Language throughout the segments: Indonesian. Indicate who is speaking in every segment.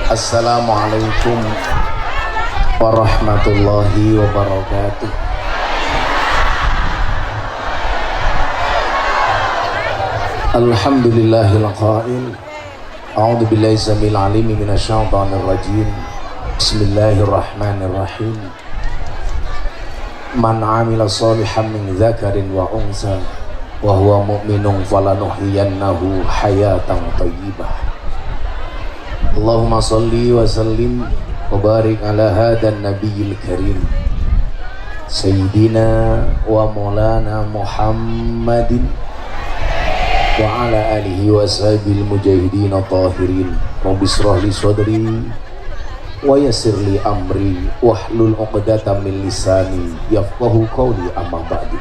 Speaker 1: Assalamualaikum warahmatullahi wabarakatuh. Alhamdulillahil qail. A'udzu billahi samil alim minasyaitonir rajim. Bismillahirrahmanirrahim. Man 'amila shalihan min dzakarin wa unsa wa huwa mu'minun falanuhyiyannahu hayatan thayyibah. Allahumma shalli wa sallim wa barik ala hadan nabiyil karim sayyidina wa maulana Muhammadin wa ala alihi wa sahbihi mujahidin tahirin. Rabbi shrah li sadri wa yassir li amri wahlul 'uqdatam min lisani yafqahu qawli amma ba'du.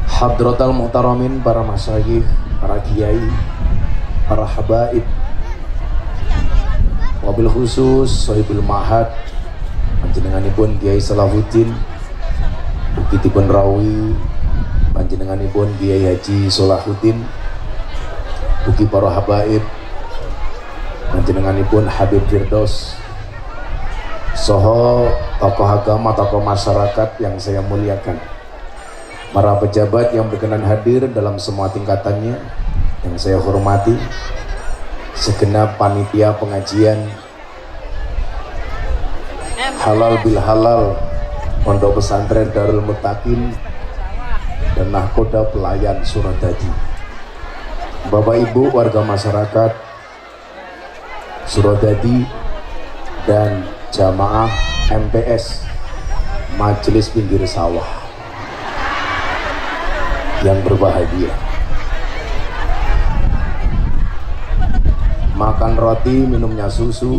Speaker 1: Hadratal muhtaramin, para masyayikh, para kiai, para habaib, wabil khusus sahibul mahad panjenenganipun Kiai Salahuddin Bukitipun Rawi, panjenenganipun Kiai Haji Salahuddin ugi para habaib, panjenenganipun Habib Firdaus, soho tokoh agama, tokoh masyarakat yang saya muliakan, para pejabat yang berkenan hadir dalam semua tingkatannya yang saya hormati, segenap panitia pengajian halal bil halal Pondok Pesantren Darul Muttaqin dan Nahkoda Pelayan Suradadi, Bapak Ibu warga masyarakat Suradadi dan jamaah MPS Majelis Pinggir Sawah yang berbahagia. Makan roti, minumnya susu.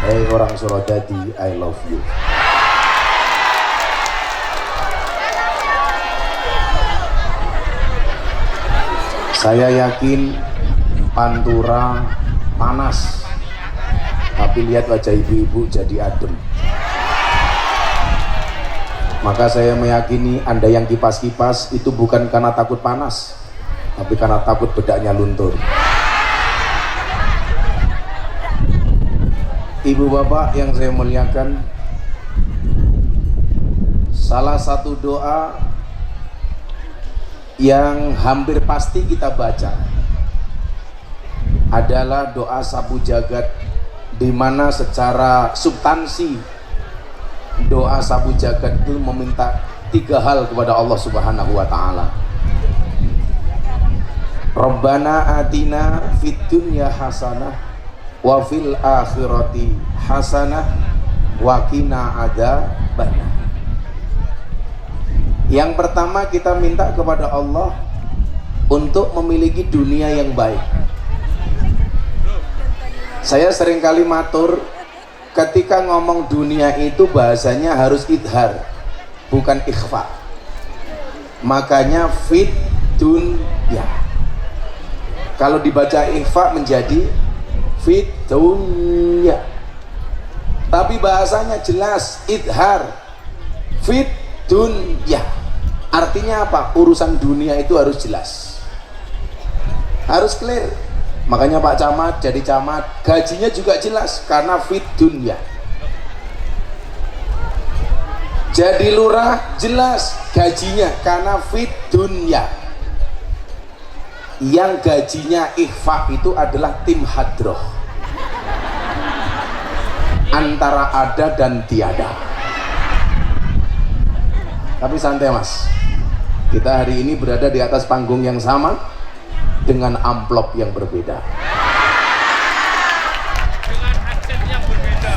Speaker 1: Hei orang Suradadi, I love you. Saya yakin Pantura panas, tapi lihat wajah ibu-ibu jadi adem. Maka saya meyakini Anda yang kipas-kipas itu bukan karena takut panas, tapi karena takut bedaknya luntur. Ibu bapak yang saya muliakan, salah satu doa yang hampir pasti kita baca adalah doa sapu jagat, di mana secara substansi doa sapu jagat itu meminta 3 hal kepada Allah Subhanahu wa taala. Rabbana atina fid dunya hasanah wa fil akhirati hasanah wa qina adzabannar. Yang pertama kita minta kepada Allah untuk memiliki dunia yang baik. Saya seringkali matur, ketika ngomong dunia itu bahasanya harus idhar, bukan ikhfa. Makanya fit dunya. Kalau dibaca ikhfa menjadi fit dunya, tapi bahasanya jelas idhar, fit dunya. Artinya apa? Urusan dunia itu harus jelas, harus clear. Makanya Pak Camat jadi camat, gajinya juga jelas karena fit dunya. Jadi lurah jelas gajinya karena fit dunya. Yang gajinya ikhfa itu adalah tim hadroh, antara ada dan tiada. Tapi santai mas, kita hari ini berada di atas panggung yang sama dengan amplop yang berbeda,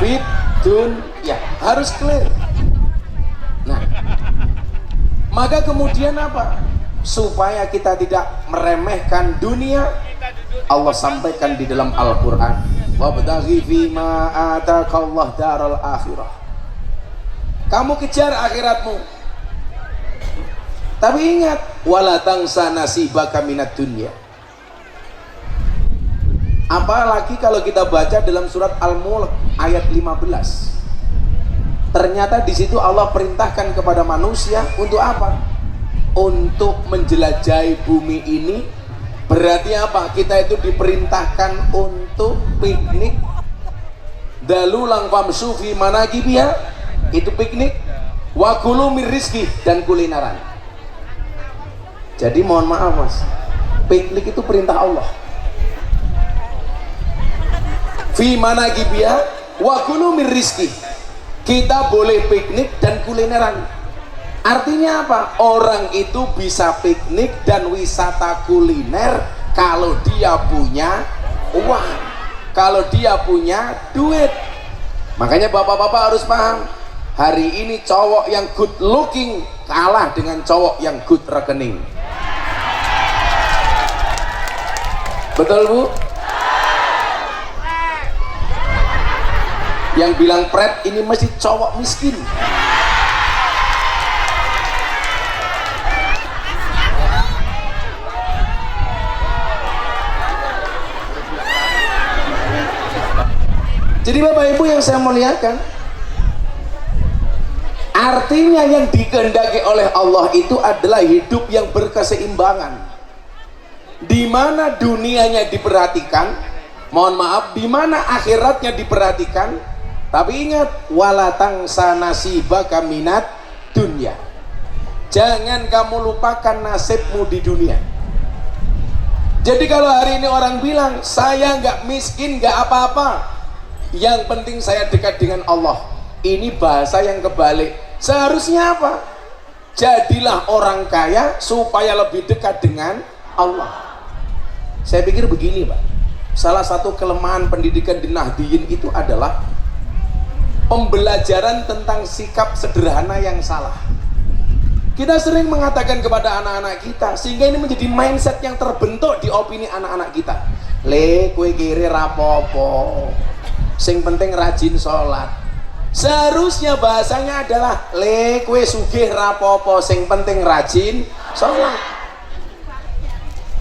Speaker 1: fit dunya, harus clear. Nah, maka kemudian apa? Supaya kita tidak meremehkan dunia, Allah sampaikan di dalam Al-Quran, wabtaghi fima atakallah daral akhirah. Kamu kejar akhiratmu, tapi ingat, wala tangsa nasibaka minad dunya. Apalagi kalau kita baca dalam surat Al-Mulk ayat 15. Ternyata di situ Allah perintahkan kepada manusia untuk apa? Untuk menjelajahi bumi ini. Berarti apa? Kita itu diperintahkan untuk piknik. Dalulang famsu fi manakibiha, itu piknik. Wa kulu mir rizki, dan kulineran. Jadi mohon maaf mas, piknik itu perintah Allah. Fi manakibiha wa kulu mir rizki, kita boleh piknik dan kulineran. Artinya apa? Orang itu bisa piknik dan wisata kuliner kalau dia punya uang, kalau dia punya duit. Makanya bapak-bapak harus paham, hari ini cowok yang good looking kalah dengan cowok yang good rekening. Betul bu? Yang bilang pret ini mesti cowok miskin. Jadi bapak ibu yang saya muliakan, artinya yang dikehendaki oleh Allah itu adalah hidup yang berkeseimbangan, di mana dunianya diperhatikan, mohon maaf, di mana akhiratnya diperhatikan. Tapi ingat, walatang sanasibaka minat dunya, jangan kamu lupakan nasibmu di dunia. Jadi kalau hari ini orang bilang saya nggak miskin nggak apa-apa, yang penting saya dekat dengan Allah, ini bahasa yang kebalik. Seharusnya apa? Jadilah orang kaya supaya lebih dekat dengan Allah. Saya pikir begini Pak, salah satu kelemahan pendidikan di Nahdliyin itu adalah pembelajaran tentang sikap sederhana yang salah. Kita sering mengatakan kepada anak-anak kita, sehingga ini menjadi mindset yang terbentuk di opini anak-anak kita. Le, kue kiri rapopo, sing penting rajin sholat. Seharusnya bahasanya adalah le, kue sugih rapopo, sing penting rajin sholat.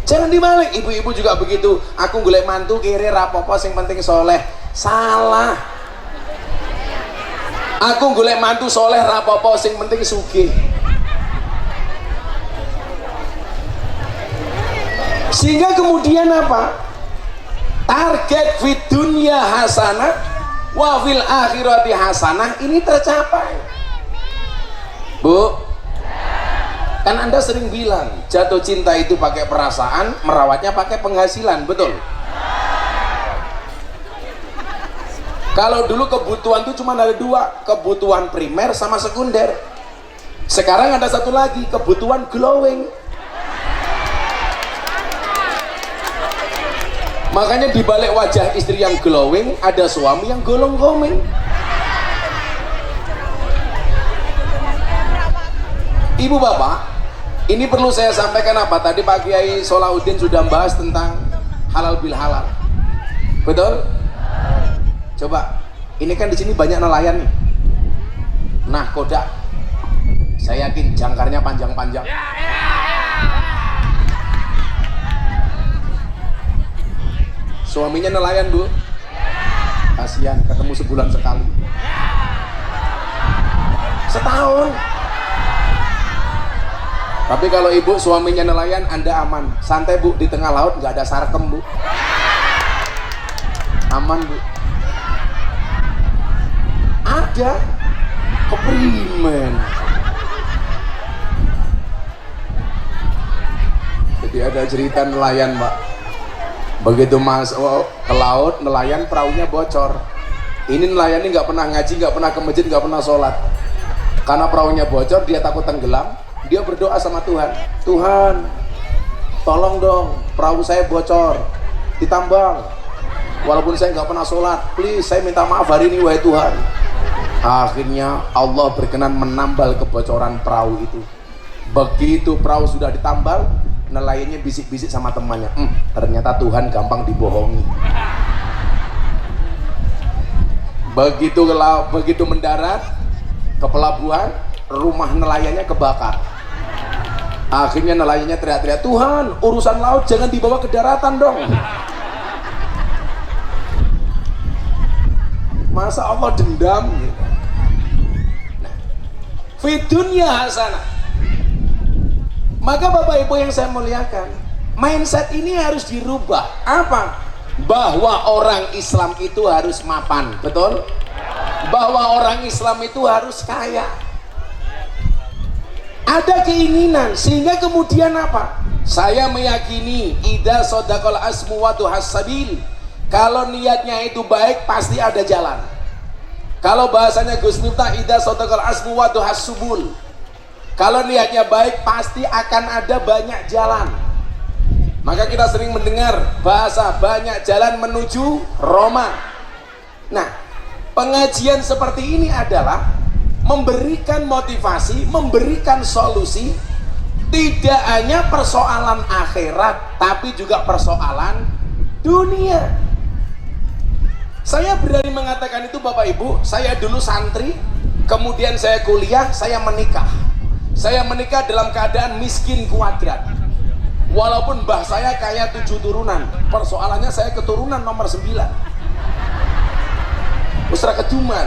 Speaker 1: Jangan dibalik, ibu-ibu juga begitu. Aku golek mantu kiri rapopo, sing penting soleh. Salah. Aku golek mantu soleh rapopo, sing penting sugih. Sehingga kemudian apa? Target fit dunya hasanah wa fil akhirati hasanah ini tercapai. Bu, kan Anda sering bilang jatuh cinta itu pakai perasaan, merawatnya pakai penghasilan, betul? Kalau dulu kebutuhan itu cuma ada dua, kebutuhan primer sama sekunder. Sekarang ada satu lagi, kebutuhan glowing. Makanya di balik wajah istri yang glowing ada suami yang golong-gomeng. Ibu bapak, ini perlu saya sampaikan apa? Tadi Pak Kiai Solahuddin sudah bahas tentang halal bil halal. Betul? Coba, ini kan di sini banyak nelayan nih. Nah, kodak, saya yakin jangkarnya panjang-panjang. Suaminya nelayan bu, kasihan ketemu sebulan sekali, setahun. Tapi kalau ibu suaminya nelayan, Anda aman, santai bu, di tengah laut nggak ada sarkem bu, aman bu. Ada keprimen. Jadi ada cerita nelayan Pak, begitu masuk ke laut nelayan perahunya bocor. Ini nelayan ini nggak pernah ngaji, nggak pernah ke masjid, nggak pernah sholat. Karena perahunya bocor, dia takut tenggelam. Dia berdoa sama Tuhan, Tuhan tolong dong perahu saya bocor, ditambang. Walaupun saya nggak pernah sholat, please saya minta maaf hari ini wahai Tuhan. Akhirnya Allah berkenan menambal kebocoran perahu itu. Begitu perahu sudah ditambal, nelayannya bisik-bisik sama temannya, ternyata Tuhan gampang dibohongi. Begitu mendarat ke pelabuhan, rumah nelayannya kebakar. Akhirnya nelayannya teriak-teriak, Tuhan urusan laut jangan dibawa ke daratan dong. Masa Allah dendam gitu. Nah, fidunya hasanah. Maka Bapak Ibu yang saya muliakan, mindset ini harus dirubah. Apa? bahwa orang Islam itu harus mapan, betul? Bahwa orang Islam itu harus kaya. Ada keinginan, sehingga kemudian apa? Saya meyakini idza shadaqal asmu wa tuhassabil. Kalau niatnya itu baik, pasti ada jalan. Kalau bahasanya Gus Miftah, idza shadaqal asmu wa tuhassubul. Kalau niatnya baik, pasti akan ada banyak jalan. Maka kita sering mendengar bahasa banyak jalan menuju Roma. Nah, pengajian seperti ini adalah memberikan motivasi, memberikan solusi, tidak hanya persoalan akhirat, tapi juga persoalan dunia. Saya berani mengatakan itu Bapak Ibu, saya dulu santri, kemudian saya kuliah, saya menikah. Saya menikah dalam keadaan miskin kuadrat. Walaupun mbah saya kaya 7 turunan, persoalannya saya keturunan nomor 9. Usra keduman.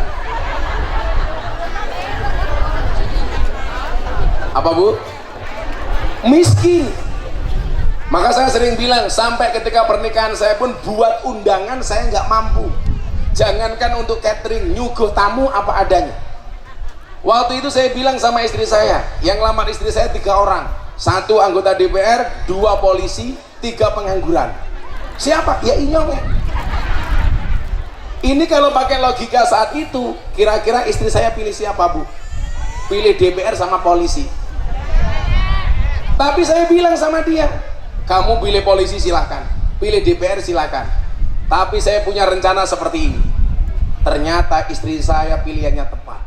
Speaker 1: Apa Bu? Miskin. Maka saya sering bilang, sampai ketika pernikahan saya pun buat undangan saya nggak mampu. Jangankan untuk catering, nyuguh tamu apa adanya. Waktu itu saya bilang sama istri saya, yang lamar istri saya 3 orang, 1 anggota DPR, 2 polisi, 3 pengangguran. Siapa? Ya Inyong. Ini kalau pakai logika saat itu, kira-kira istri saya pilih siapa Bu? Pilih DPR sama polisi. Tapi saya bilang sama dia, kamu pilih polisi silahkan, pilih DPR silahkan, tapi saya punya rencana seperti ini. Ternyata istri saya pilihannya tepat.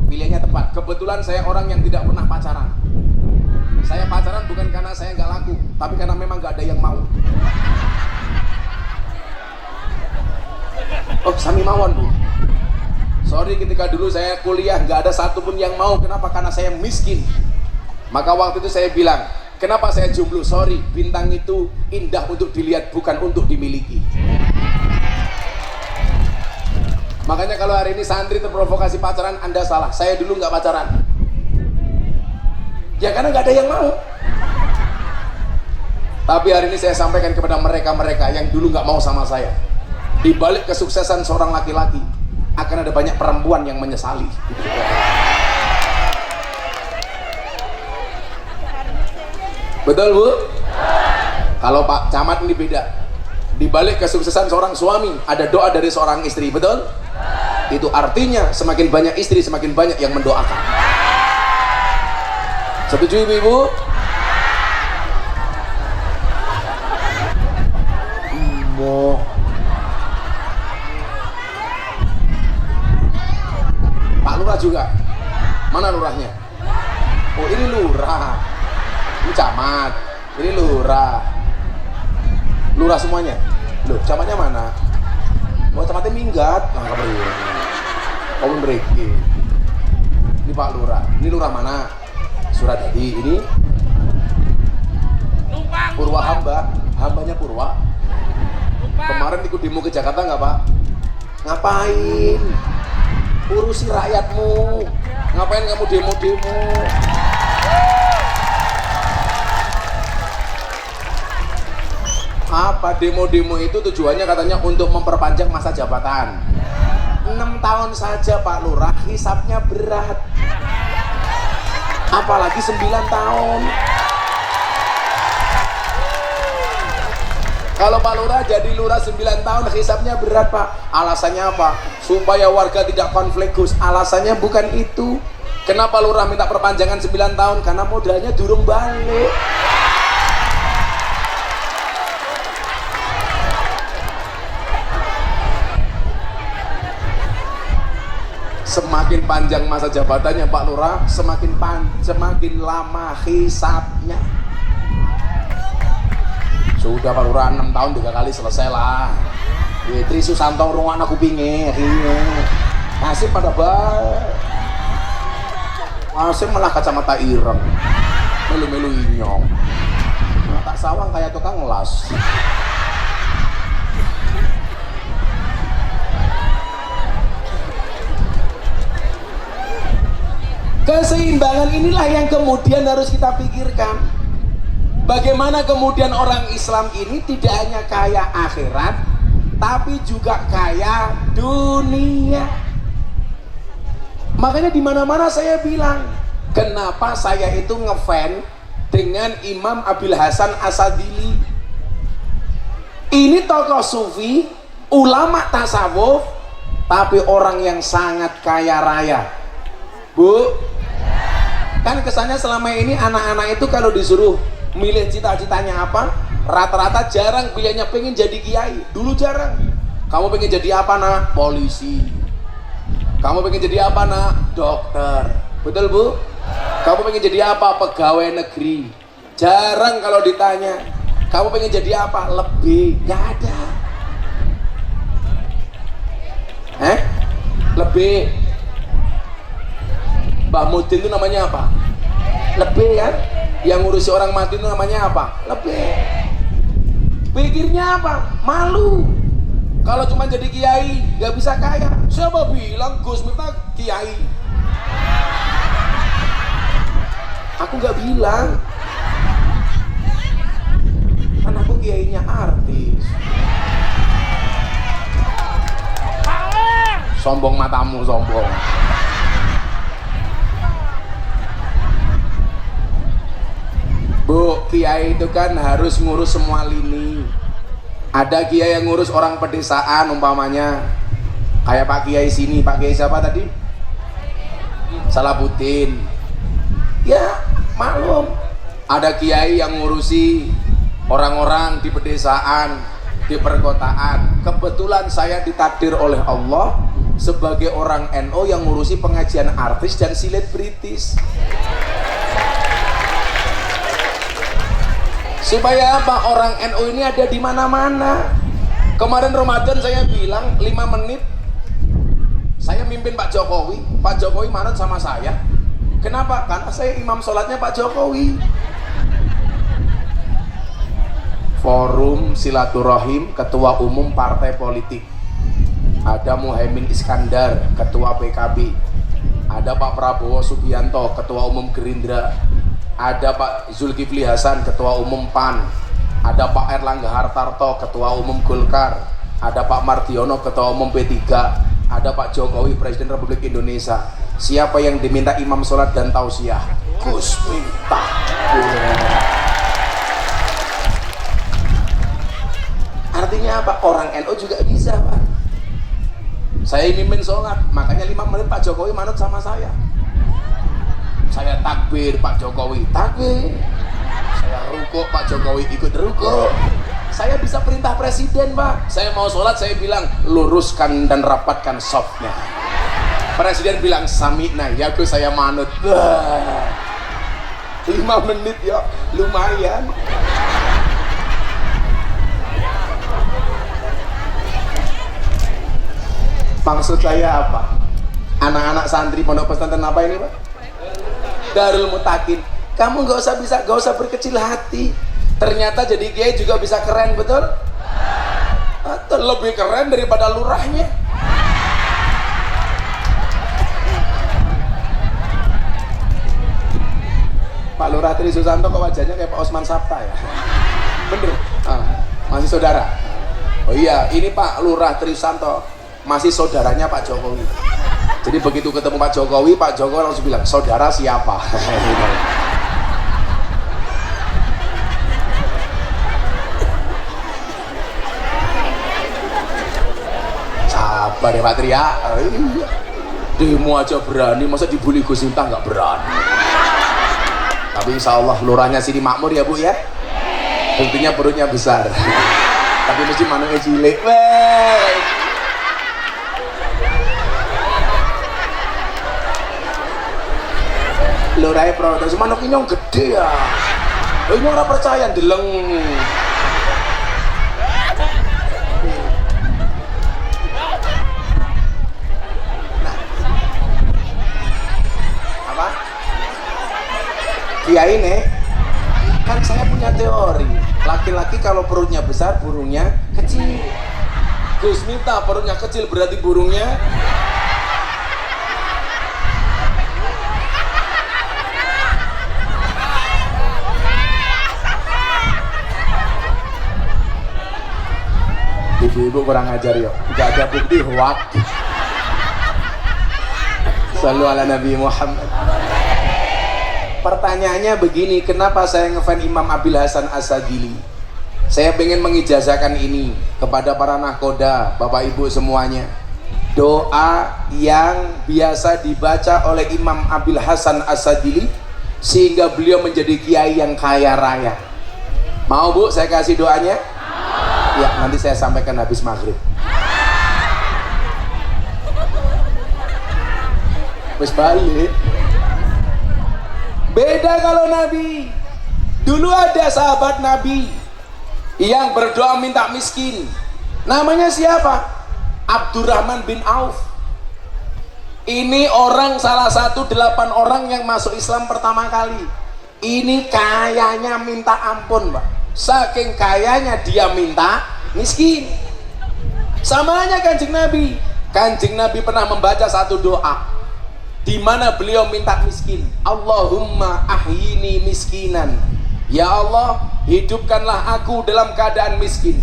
Speaker 1: Pilihannya tepat. Kebetulan saya orang yang tidak pernah pacaran. Saya pacaran bukan karena saya nggak laku, tapi karena memang nggak ada yang mau. Oh, sami mawon Bu. Sorry, ketika dulu saya kuliah nggak ada satupun yang mau. Kenapa? Karena saya miskin. Maka waktu itu saya bilang, kenapa saya jomblo? Sorry, bintang itu indah untuk dilihat, bukan untuk dimiliki. Makanya kalau hari ini santri terprovokasi pacaran, Anda salah. Saya dulu nggak pacaran. Ya karena nggak ada yang mau. Tapi hari ini saya sampaikan kepada mereka-mereka yang dulu nggak mau sama saya. Di balik kesuksesan seorang laki-laki, akan ada banyak perempuan yang menyesali. Betul Bu? Kalau Pak Camat ini beda. Di balik kesuksesan seorang suami, ada doa dari seorang istri, betul? Itu artinya semakin banyak istri, semakin banyak yang mendoakan. Setuju Ibu-ibu? Pak Lurah juga. Mana lurahnya? Oh, ini lurah. Ini camat. Ini lurah. Lurah semuanya. Loh, camatnya mana? Oh, camatnya minggat. Nah, oh, mereka. Ini Pak Lurah. Ini lurah mana? Suradadi. Ini Purwa hamba. Hambanya Purwa. Kemarin ikut demo ke Jakarta nggak Pak? Ngapain? Urusi rakyatmu. Ngapain kamu demo-demo? Apa demo-demo itu tujuannya katanya untuk memperpanjang masa jabatan. 6 tahun saja Pak Lurah, hisapnya berat. Apalagi 9 tahun. Kalau Pak Lurah jadi lurah 9 tahun, hisapnya berat Pak. Alasannya apa? Supaya warga tidak konflik Gus. Alasannya bukan itu. Kenapa lurah minta perpanjangan 9 tahun? Karena modalnya durung balik. Semakin panjang masa jabatannya Pak Lurah, semakin lama hisapnya. Sudah Pak Lurah 6 tahun 3 kali selesai lah. Tri Susanto ruang aku pingin nasib pada baik. Nasib malah kacamata ireng, melu-melu inyong, mata sawang kayak tukang las. Keseimbangan inilah yang kemudian harus kita pikirkan. Bagaimana kemudian orang Islam ini tidak hanya kaya akhirat, tapi juga kaya dunia. Makanya di mana-mana saya bilang, kenapa saya itu ngefans dengan Imam Abil Hasan Asadili. Ini tokoh sufi, ulama tasawuf, tapi orang yang sangat kaya raya. Bu, kan kesannya selama ini anak-anak itu kalau disuruh milih cita-citanya apa, rata-rata jarang pilihannya pengen jadi kiai. Dulu jarang. Kamu pengen jadi apa nak? Polisi. Kamu pengen jadi apa nak? Dokter. Betul bu? Kamu pengen jadi apa? Pegawai negeri. Jarang kalau ditanya kamu pengen jadi apa? Lebih. Gak ada. Lebih. Mbah Mudin itu namanya apa? Lebih kan? Yang ngurusi orang mati itu namanya apa? Lebih. Pikirnya apa? Malu. Kalau cuma jadi kiai gak bisa kaya. Siapa bilang Gus Miftah kiai? Aku gak bilang. Kan aku kiainya artis. Sombong matamu, sombong. Bu, kiai itu kan harus ngurus semua lini. Ada kiai yang ngurus orang pedesaan umpamanya, kayak Pak Kiai sini, Pak Kiai siapa tadi? Salahuddin. Ya maklum, ada kiai yang ngurusi orang-orang di pedesaan, di perkotaan. Kebetulan saya ditakdir oleh Allah sebagai orang NU yang ngurusi pengajian artis dan selebritis. Supaya apa? Orang NU ini ada di mana-mana. Kemarin Ramadan saya bilang 5 menit saya mimpin Pak Jokowi. Pak Jokowi manut sama saya. Kenapa? Karena saya imam sholatnya Pak Jokowi. Forum silaturahim ketua umum partai politik. Ada Muhaimin Iskandar, ketua PKB. Ada Pak Prabowo Subianto, ketua umum Gerindra. Ada Pak Zulkifli Hasan, ketua umum PAN. Ada Pak Erlangga Hartarto, ketua umum Golkar. Ada Pak Mardiono, ketua umum P3. Ada Pak Jokowi, Presiden Republik Indonesia. Siapa yang diminta imam sholat dan tausiah? Gus Miftah. Artinya apa? Orang NU juga bisa Pak. Saya mimpin sholat, makanya 5 menit Pak Jokowi manut sama saya. Saya takbir, Pak Jokowi takbir. Saya rukuk, Pak Jokowi ikut rukuk. Saya bisa perintah presiden Pak. Saya mau sholat, saya bilang luruskan dan rapatkan softnya. Presiden bilang sami'na, ya Gus saya manut. 5 menit ya, lumayan. Maksud saya apa? Anak-anak santri pondok pesantren apa ini Pak? Darul Mutakin. Kamu gak usah berkecil hati. Ternyata jadi kiai juga bisa keren, betul? Atau lebih keren daripada lurahnya. Pak Lurah Tri Susanto kok wajahnya kayak Pak Osman Sabta ya? Bener? Masih saudara? Oh iya, ini Pak Lurah Tri Susanto masih saudaranya Pak Jokowi. Jadi begitu ketemu Pak Jokowi langsung bilang, saudara siapa? Sabar ya Pak Tria. Demo aja berani, masa dibully Gus Miftah nggak berani. Tapi insya Allah lurahnya sini makmur ya Bu ya. Buktinya perutnya besar. Tapi mesti manuknya cilik. Lurahnya produk manuk ini yang gede ya. Ini orang percaya deleng. Apa? Kiai nih, kan saya punya teori. Laki-laki kalau perutnya besar, burungnya kecil. Gus Miftah perutnya kecil berarti burungnya. Ibu-ibu kurang ajar yuk, gak ada bukti hoak. Shallu ala Nabi Muhammad. Pertanyaannya begini, kenapa saya ngefans Imam Abil Hasan As-Sadili? Saya pengen mengijazahkan ini kepada para nahkoda, bapak ibu semuanya. Doa yang biasa dibaca oleh Imam Abil Hasan As-Sadili sehingga beliau menjadi kiai yang kaya raya. Mau bu, saya kasih doanya? Ya, nanti saya sampaikan habis maghrib. Wis balik. Beda kalau Nabi. Dulu ada sahabat Nabi yang berdoa minta miskin. Namanya siapa? Abdurrahman bin Auf. Ini orang salah satu 8 orang yang masuk Islam pertama kali. Ini kayanya minta ampun, Pak. Saking kayanya dia minta miskin. Samanya Kanjeng Nabi. Kanjeng Nabi pernah membaca satu doa di mana beliau minta miskin. Allahumma ahyini miskinan. Ya Allah, hidupkanlah aku dalam keadaan miskin.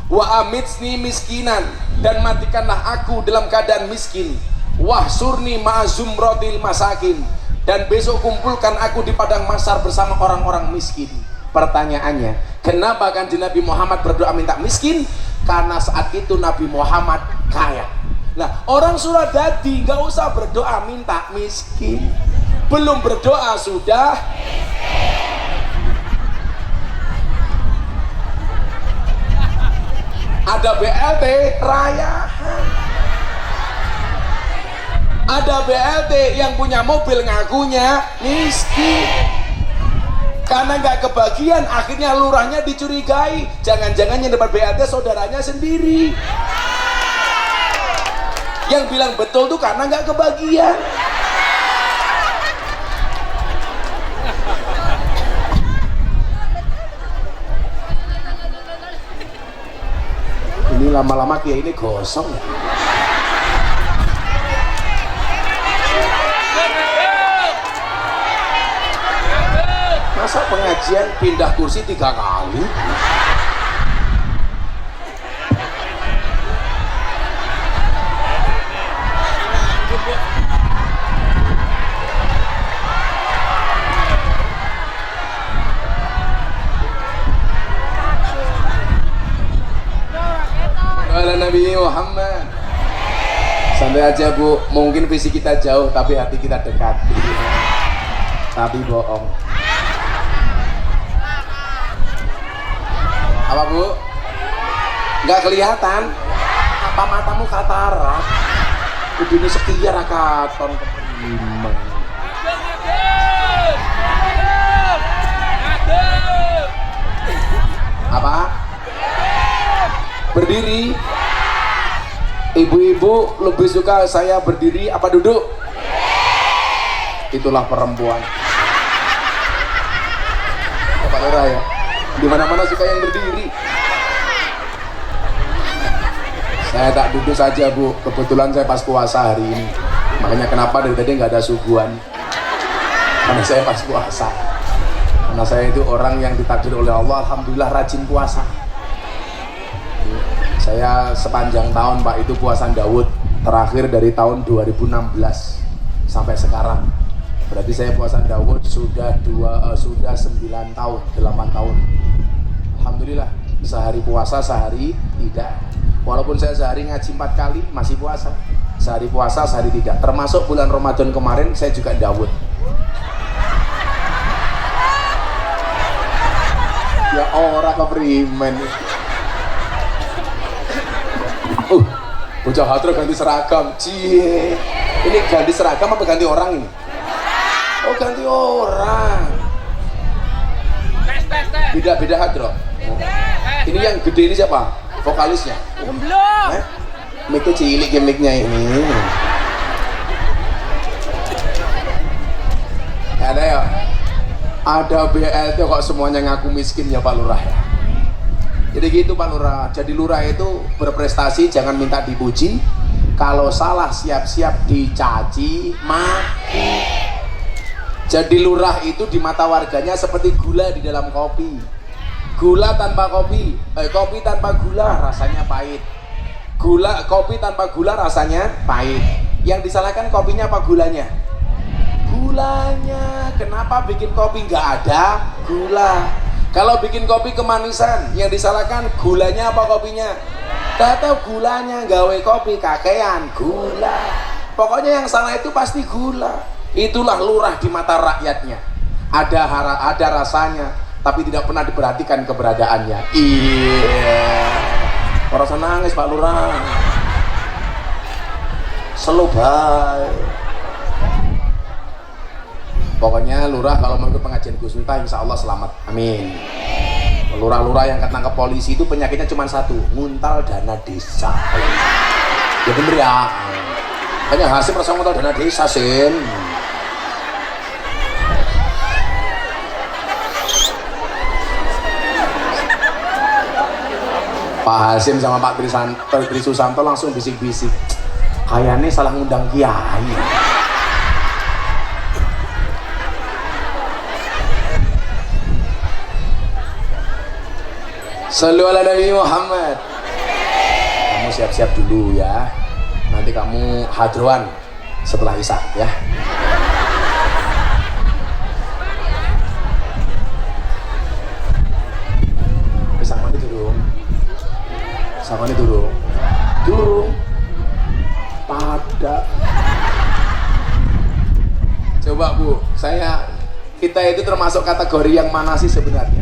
Speaker 1: Wa amitsni miskinan, dan matikanlah aku dalam keadaan miskin. Wahsurni ma'azumrotil masakin, dan besok kumpulkan aku di padang mahsyar bersama orang-orang miskin. Pertanyaannya, kenapa Kanjeng Nabi Muhammad berdoa minta miskin? Karena saat itu Nabi Muhammad kaya. Nah, orang Suradadi nggak usah berdoa minta miskin, belum berdoa sudah ada BLT rayahan, ada BLT yang punya mobil ngakunya miskin. Karena nggak kebagian, akhirnya lurahnya dicurigai, jangan-jangan yang dapat BLT saudaranya sendiri. Yang bilang betul tuh karena nggak kebagian. Ini lama-lama kiai ini gosong ya. Masa pengajian pindah kursi 3 kali? Ala Nabi Muhammad. Santai aja bu, mungkin visi kita jauh tapi hati kita dekat. Tapi bohong. Apa bu? Nggak kelihatan? Apa matamu katarak? Kudune setia rakaton keprimen. Apa? Berdiri. Ibu-ibu lebih suka saya berdiri apa duduk? Itulah perempuan. Pak Lurah ya. Di mana-mana suka yang berdiri. Saya tak duduk saja bu. Kebetulan saya pas puasa hari ini. Makanya kenapa dari tadi nggak ada suguhan? Karena saya pas puasa. Karena saya itu orang yang ditakdir oleh Allah, alhamdulillah rajin puasa. Saya sepanjang tahun Pak itu puasa Daud, terakhir dari tahun 2016 sampai sekarang. Berarti saya puasa Daud sudah 9 tahun, 8 tahun. Alhamdulillah, sehari puasa, sehari tidak. Walaupun saya sehari ngaji 4 kali masih puasa. Sehari puasa, sehari tidak. Termasuk bulan Ramadan kemarin saya juga Daud. Ya ora keprimen. Bocah Hatro ganti seragam. Cie. Ini ganti seragam apa ganti orang ini? Oh, ganti orang. Beda-beda Hatro. Ini yang gede ini siapa? Vokalisnya?
Speaker 2: Belum.
Speaker 1: Mic-nya cilik gimmicknya ini. Ada ya? Ada BLT kok semuanya ngaku miskin ya Pak Lurah ya? Jadi gitu Pak Lurah. Jadi lurah itu berprestasi, jangan minta dipuji. Kalau salah siap-siap dicaci maki. Jadi lurah itu di mata warganya seperti gula di dalam kopi. Gula tanpa kopi, kopi tanpa gula rasanya pahit. Kopi tanpa gula rasanya pahit. Yang disalahkan kopinya apa gulanya? Gulanya. Kenapa bikin kopi nggak ada gula? Kalau bikin kopi kemanisan, yang disalahkan gulanya apa kopinya? Gak tahu gulanya, gawe kopi kakean gula. Pokoknya yang salah itu pasti gula. Itulah lurah di mata rakyatnya. Ada rasanya, tapi tidak pernah diperhatikan keberadaannya. Iya. Orang nangis Pak Lurah. Selobay. Pokoknya lurah kalau mau ikut pengajian Gus Miftah insya Allah selamat. Amin. Lurah-lurah yang ketangkep polisi itu penyakitnya cuma satu, nguntal dana desa. Ya bener ya. Hanya Hasim rasa nguntal dana desa Sin. Pak Hasim sama Pak Tri Susanto langsung bisik-bisik, kayaknya salah ngundang kiai. Sallu ala Nabi Muhammad. Kamu siap-siap dulu ya, nanti kamu hadroan setelah Isya ya. Samanya durung pada. Coba Bu, kita itu termasuk kategori yang mana sih sebenarnya?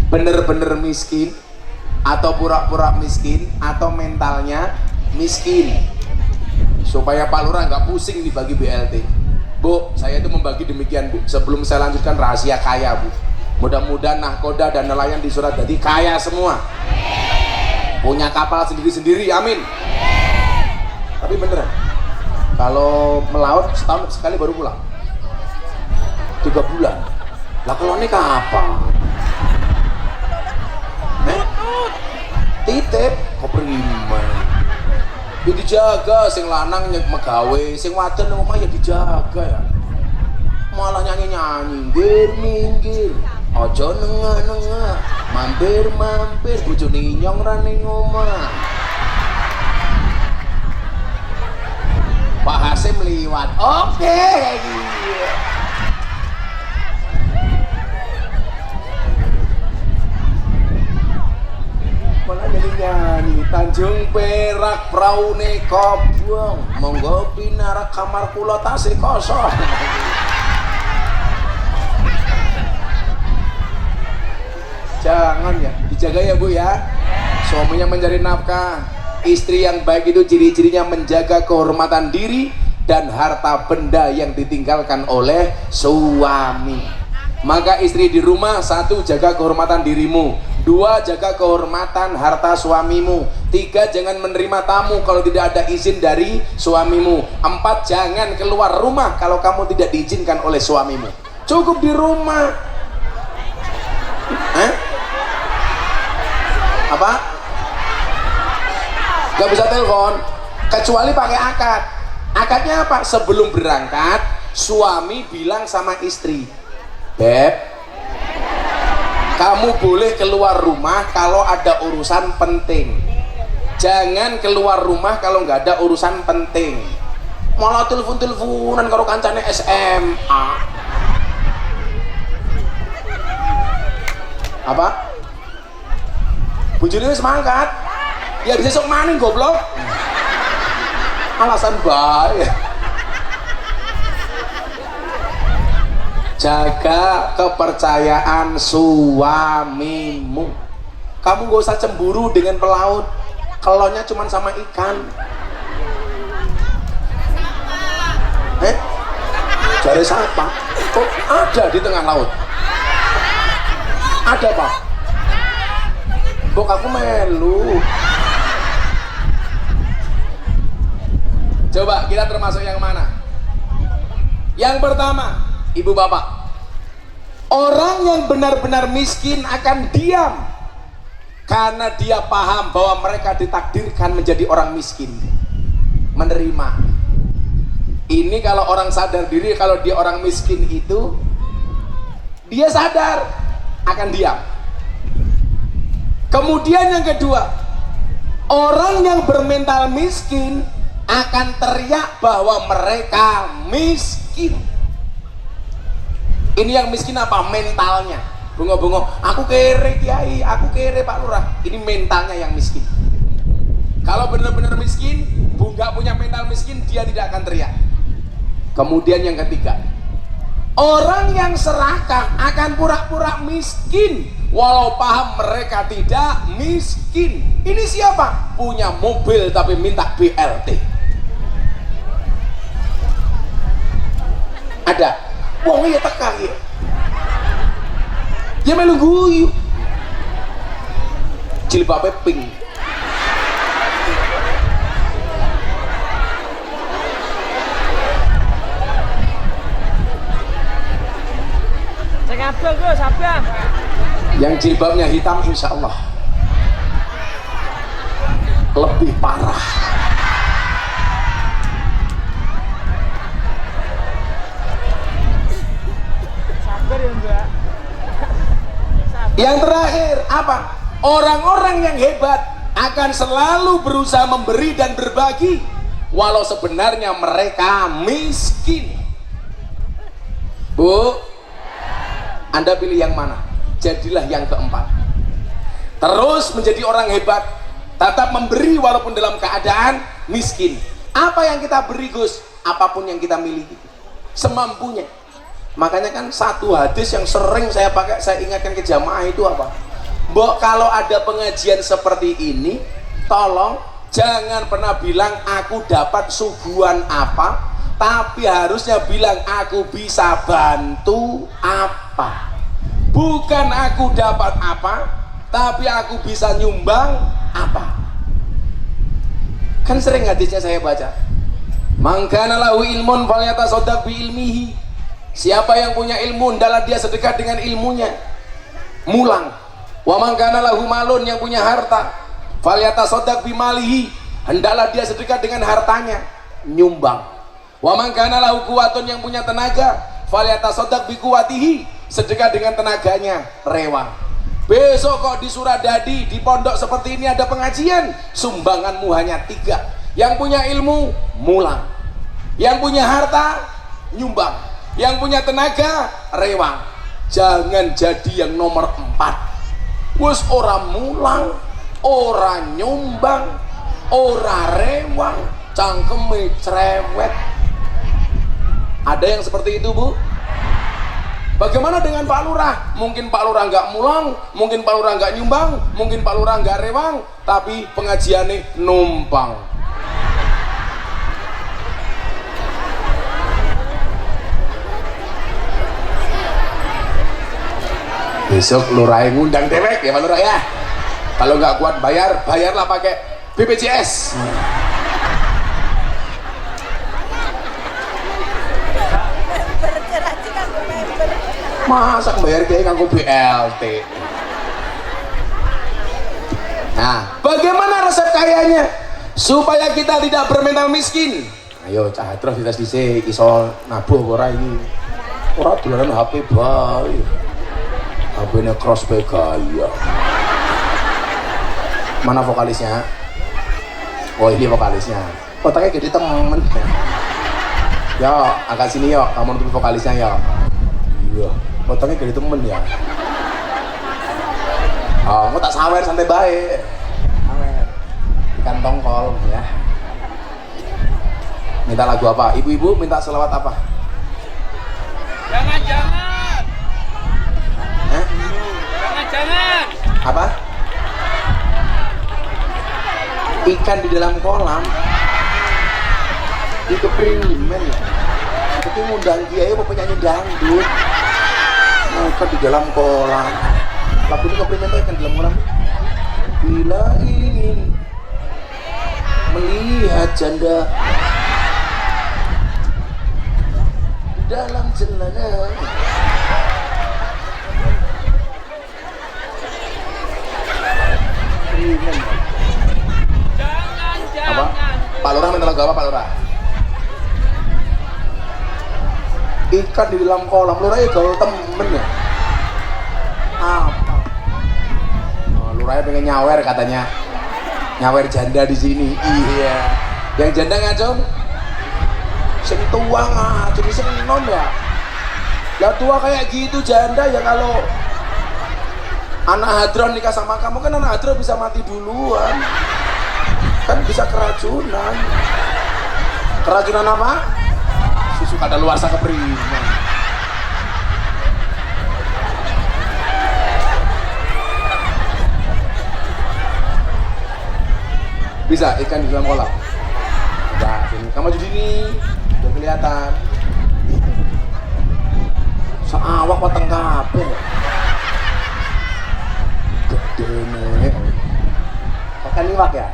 Speaker 1: Bener-bener miskin atau pura-pura miskin atau mentalnya miskin? Supaya Pak Lurah nggak pusing dibagi BLT. Bu, saya itu membagi demikian Bu. Sebelum saya lanjutkan rahasia kaya Bu. Mudah-mudahan nahkoda dan nelayan di Surat jadi kaya semua. Punya kapal sendiri-sendiri, amin. Tapi beneran, kalau melaut setahun sekali baru pulang 3 bulan. Lah kalau ini kapan? Titip koprimen. Ya dijaga, sing lanang megawe, sing wadon nang omah ya dijaga ya. Malah nyanyi-nyanyi, minggir. Ojo nengah-nengah, mampir-mampir, bojone nyong ra ning omah. Pak Hasim liwat. Oke. Malah nyanyi, Tanjung Perak praune kobong, monggo pinarak kamar kula tasih kosong. Jangan ya, dijaga ya Bu ya. Suaminya mencari nafkah, istri yang baik itu ciri-cirinya menjaga kehormatan diri dan harta benda yang ditinggalkan oleh suami. Maka istri di rumah, 1, jaga kehormatan dirimu, 2, jaga kehormatan harta suamimu, 3, jangan menerima tamu kalau tidak ada izin dari suamimu, 4, jangan keluar rumah kalau kamu tidak diizinkan oleh suamimu. Cukup di rumah. Apa? Gak bisa telepon kecuali pakai akad. Akadnya apa? Sebelum berangkat suami bilang sama istri, Beb, kamu boleh keluar rumah kalau ada urusan penting, jangan keluar rumah kalau nggak ada urusan penting. Malah telepon-teleponan karo kancane SMA. Apa? Bojone wis mangkat. Ya bisa sok maning goblok. Alasan bae. Jaga kepercayaan suamimu. Kamu gak usah cemburu dengan pelaut. Kelonnya cuma sama ikan. Cari siapa? Kok ada di tengah laut? Ada Pak? Bok aku melu. Coba kita termasuk yang mana? Yang pertama, ibu bapak, orang yang benar-benar miskin akan diam karena dia paham bahwa mereka ditakdirkan menjadi orang miskin, menerima. Ini kalau orang sadar diri, kalau dia orang miskin itu dia sadar akan diam.
Speaker 2: Kemudian yang kedua, orang yang bermental miskin akan teriak bahwa mereka miskin. Ini yang miskin apa? Mentalnya. Bungo-bungo, aku kere kiai, aku kere Pak Lurah. Ini mentalnya yang miskin. Kalau benar-benar miskin, nggak punya mental miskin, dia tidak akan teriak. Kemudian yang ketiga, orang yang serakah akan pura-pura miskin walau paham mereka tidak miskin. Ini siapa? Punya mobil tapi minta BLT. Ada wong ya tekan ya. Ya melu guyu. Jilbabe pink.
Speaker 3: Abang Gus, abang.
Speaker 2: Yang jilbabnya hitam insya Allah lebih parah.
Speaker 3: Sabar ya Mbak.
Speaker 2: Yang terakhir apa? Orang-orang yang hebat akan selalu berusaha memberi dan berbagi walau sebenarnya mereka miskin. Bu, Anda pilih yang mana? Jadilah yang keempat. Terus menjadi orang hebat, tetap memberi walaupun dalam keadaan miskin. Apa yang kita beri Gus? Apapun yang kita miliki, semampunya. Makanya kan satu hadis yang sering saya pakai, saya ingatkan ke jamaah itu apa? Mbok, kalau ada pengajian seperti ini, tolong jangan pernah bilang aku dapat suguhan apa, tapi harusnya bilang aku bisa bantu apa. Bukan aku dapat apa, tapi aku bisa nyumbang apa. Kan sering hadisnya saya baca, mangkana lahu ilmun falyatasaddaq bi ilmihi. Siapa yang punya ilmu, hendaklah dia sedekah dengan ilmunya, mulang. Wa mangkana lahu malun, yang punya harta, falyatasaddaq bi malihi, hendaklah dia sedekah dengan hartanya, nyumbang. Wa mangkana lahu quwatun, yang punya tenaga, falyatasaddaq bi quwatihi, sedekah dengan tenaganya, rewang. Besok kok di Suradadi, di pondok seperti ini ada pengajian, sumbanganmu hanya 3. Yang punya ilmu, mulang. Yang punya harta, nyumbang. Yang punya tenaga, rewang. Jangan jadi yang nomor 4. Wes ora mulang, ora nyumbang, ora rewang, cangkeme cerewet. Ada yang seperti itu, Bu? Bagaimana dengan Pak Lurah? Mungkin Pak Lurah nggak mulang, mungkin Pak Lurah nggak nyumbang, mungkin Pak Lurah nggak rewang, tapi pengajiannya numpang. Besok Lurah ngundang dewek ya Pak Lurah ya. Kalau nggak kuat bayarlah pakai BPJS. Masa bayar kayak nganggo BLT. Nah, bagaimana resep kayanya supaya kita tidak bermental miskin? Ayo cah terus kita dhisik iso nabuh ora iki. Ora dolanan HP bae. HP-nya crossback gaya. Mana vokalisnya? Oh ini vokalisnya. Otaknya gede temen. Yo, angkat sini yo, kamu nutupin vokalisnya yo. Iya. Potongnya dari temen ya. Oh, mau tak sawer santai baik. Sawer. Ikan tongkol ya. Minta lagu apa? Ibu-ibu minta selawat apa?
Speaker 3: Jangan.
Speaker 2: Hah?
Speaker 3: Jangan.
Speaker 2: Apa? Ikan di dalam kolam. Itu primen ya. Itu ngundang kiai apa penyanyi dangdut. Ikan di dalam kolam. Lagu ini komplimen ikan di dalam kolam. Bila ingin melihat janda di dalam celana.
Speaker 3: Jangan.
Speaker 2: Apa? Pak Lurah minta lagu apa Pak Lurah? Ikan di dalam kolam. Lurah ya gaul temen ya. Apa? Oh, Lurah Raya pengen nyawer katanya. Nyawer janda di sini. Iya. Yang janda ngacung? Sing tua ngacung, sing nom ya. Lah tua kayak gitu janda ya kalau anak hadron nikah sama kamu kan anak hadron bisa mati duluan. Kan bisa keracunan. Keracunan apa? Susu kadaluarsa kepriman. Bisa ikan di dalam kolam. Nah, sini. Kamu maju sini, biar kelihatan. Seawak wateng kabeh. Gede. Makan iwak ya?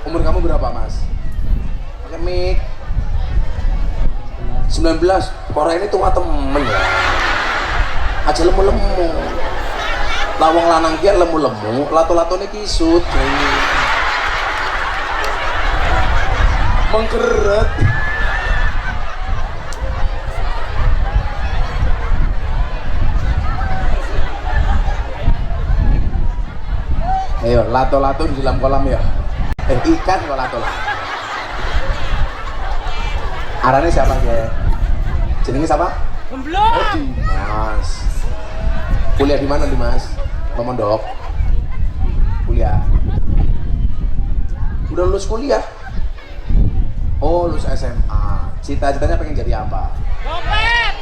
Speaker 2: Umur kamu berapa, Mas? Pakai mic. 19. Korea ini tua temen ya. Aja lemu-lemu. Lawang lanang kia lemu-lemu, lato-latone kisut. Mengkeret. Ayo, lato-lato di dalam kolam ya. Ikan kok lato-lato. Arane siapa ya? Jenenge siapa?
Speaker 3: Belum.
Speaker 2: Dimas. Kuliah di mana Dimas? Pemondok. Kuliah. Udah lulus kuliah? Oh, lulus SMA. Cita-citanya pengen jadi apa?
Speaker 3: Dompet.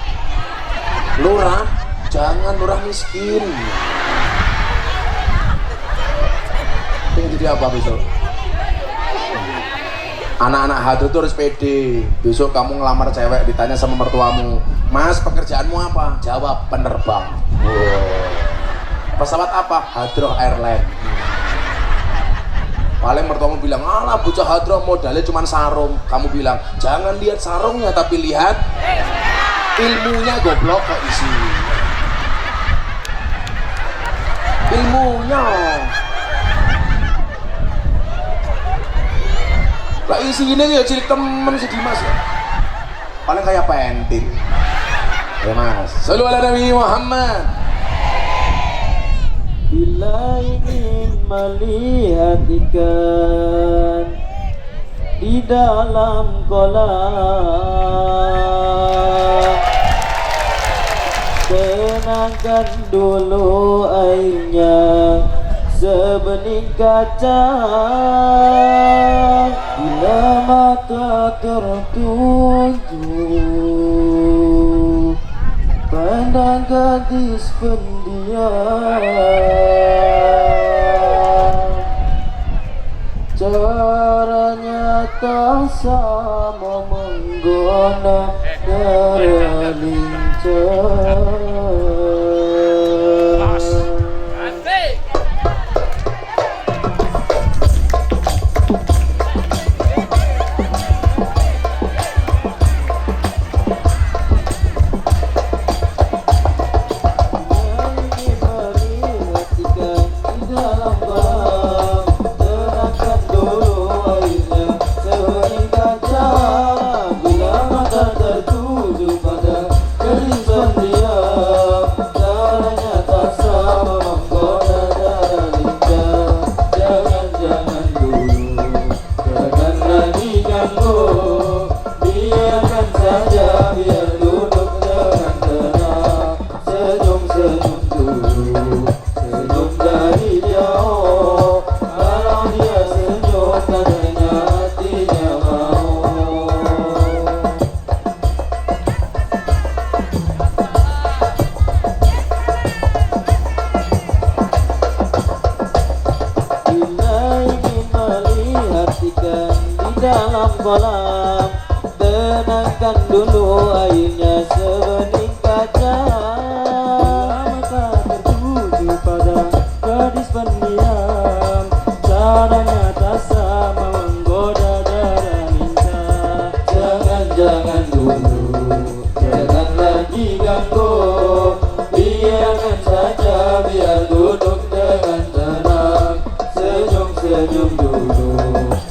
Speaker 2: Lurah? Jangan lurah miskin. Pengen jadi apa besok? Anak-anak hadro itu harus pede. Besok kamu ngelamar cewek ditanya sama mertuamu, Mas pekerjaanmu apa? Jawab penerbang. Wow. Pesawat apa? Hadro Airline. Paling mertuamu bilang, alah bocah hadro modalnya cuma sarung. Kamu bilang, jangan lihat sarungnya tapi lihat ilmunya goblok kok isi. Ilmunya. Lah isi ini ya cilik temen si Dimas ya. Paling kayak pentil. Ya Mas. Sallu ala Nabi Muhammad.
Speaker 4: Bila ingin melihat ikan di dalam kolam, tenangkan dulu airnya sebening kaca. Bila mata tertuju, pandang gadis pendiam. Caranya tak sama menggoda terlincah.
Speaker 3: Asik.
Speaker 4: Kolam, tenangkan dulu airnya sebening kaca. Mata tertuju pada gadis pendiam, caranya tak sama menggoda darah lincah. Jangan dulu, jangan lagi ganggu, biarkan saja biar duduk dengan tenang. Senyum dulu,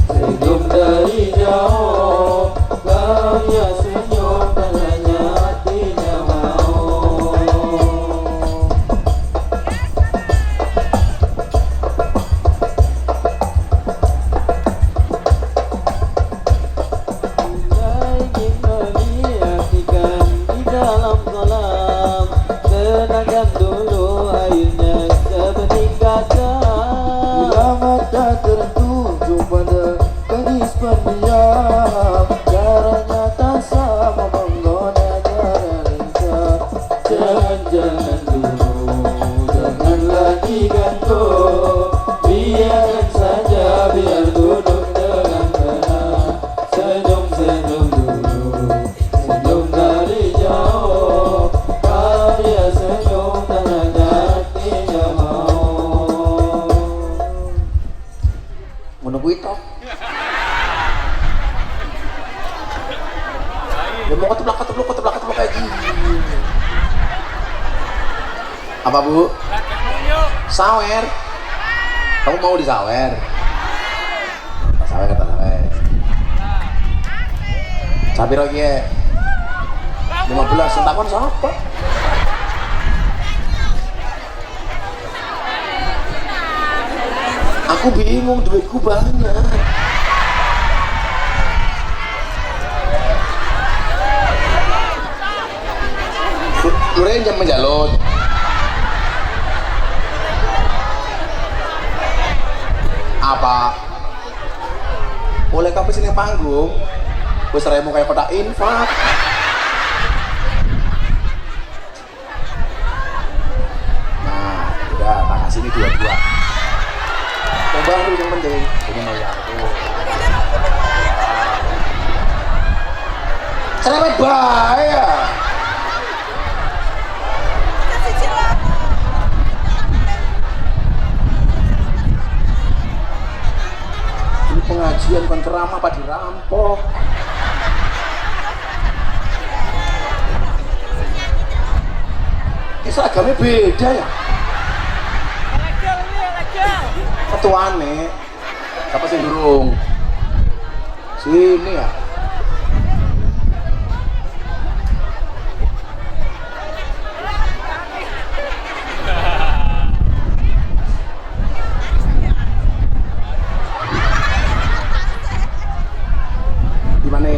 Speaker 4: senyum dari jauh, bahagia senyum tandanya hatinya mau. sudah tertuju pada gadis pendiam. Caranya tak sama menggoda cara lincah. Jangan-jangan dulu, janganlah digantung. Biarkan saja, biar duduk dengan tenang. Senyum-senyum dulu, senyum dari jauh. Kalau dia senyum, tandanya hatinya mau.
Speaker 1: Menunggu itu. Ya mau keteblak kayak gini. Apa bu? Sawer. Kamu mau disawer? Sawer. Cabai lagi ya. 15 sentakon siapa? Aku bingung, duitku banyak. Lurain jam menjalot. Apa? Boleh kamu sini panggung? Wes remu kayak kotak infak. Nah, udah tak kasih ini dua-dua. Yang baru yang penting. Ini mau yang itu. Cerewet bahaya. Ini pengajian bukan ceramah apa dirampok. Ini seragamnya beda ya. Ketuane siapa sih durung? Sini ya. Gimana?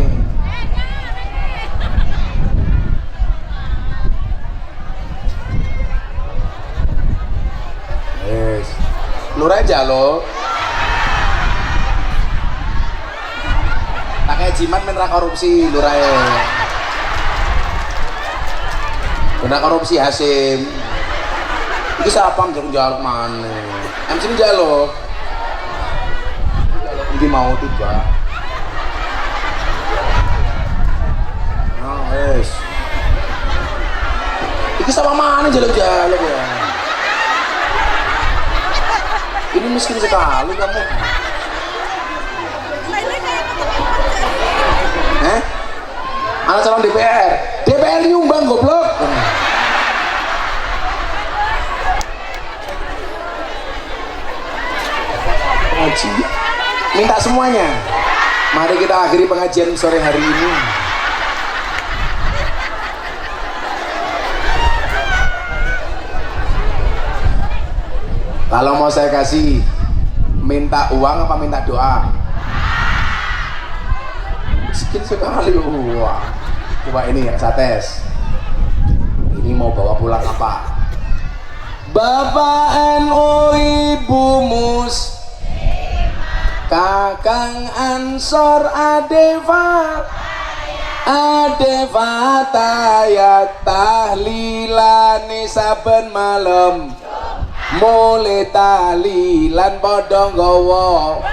Speaker 1: Yes. Lur aja lo. Pakai jimat menera korupsi lurai. Kena korupsi Hasim. Iki siapa jaluk mana? MC ini jaluk. Ini mau tiga. Nah, wes. Iki sama mana jaluk ya? Ini miskin sekali kamu. Anak calon DPR nyumbang goblok. Pengaji, minta semuanya. Mari kita akhiri pengajian sore hari ini. Kalau mau saya kasih, minta uang apa minta doa? Miskin sekali uang. Coba ini yang saya tes. Ini mau bawa pulang apa? Bapak NU, Ibu Mus, Kakang Ansor, Adeva tayat tahlilane saben malam. Mulai tahlilan padha nggawa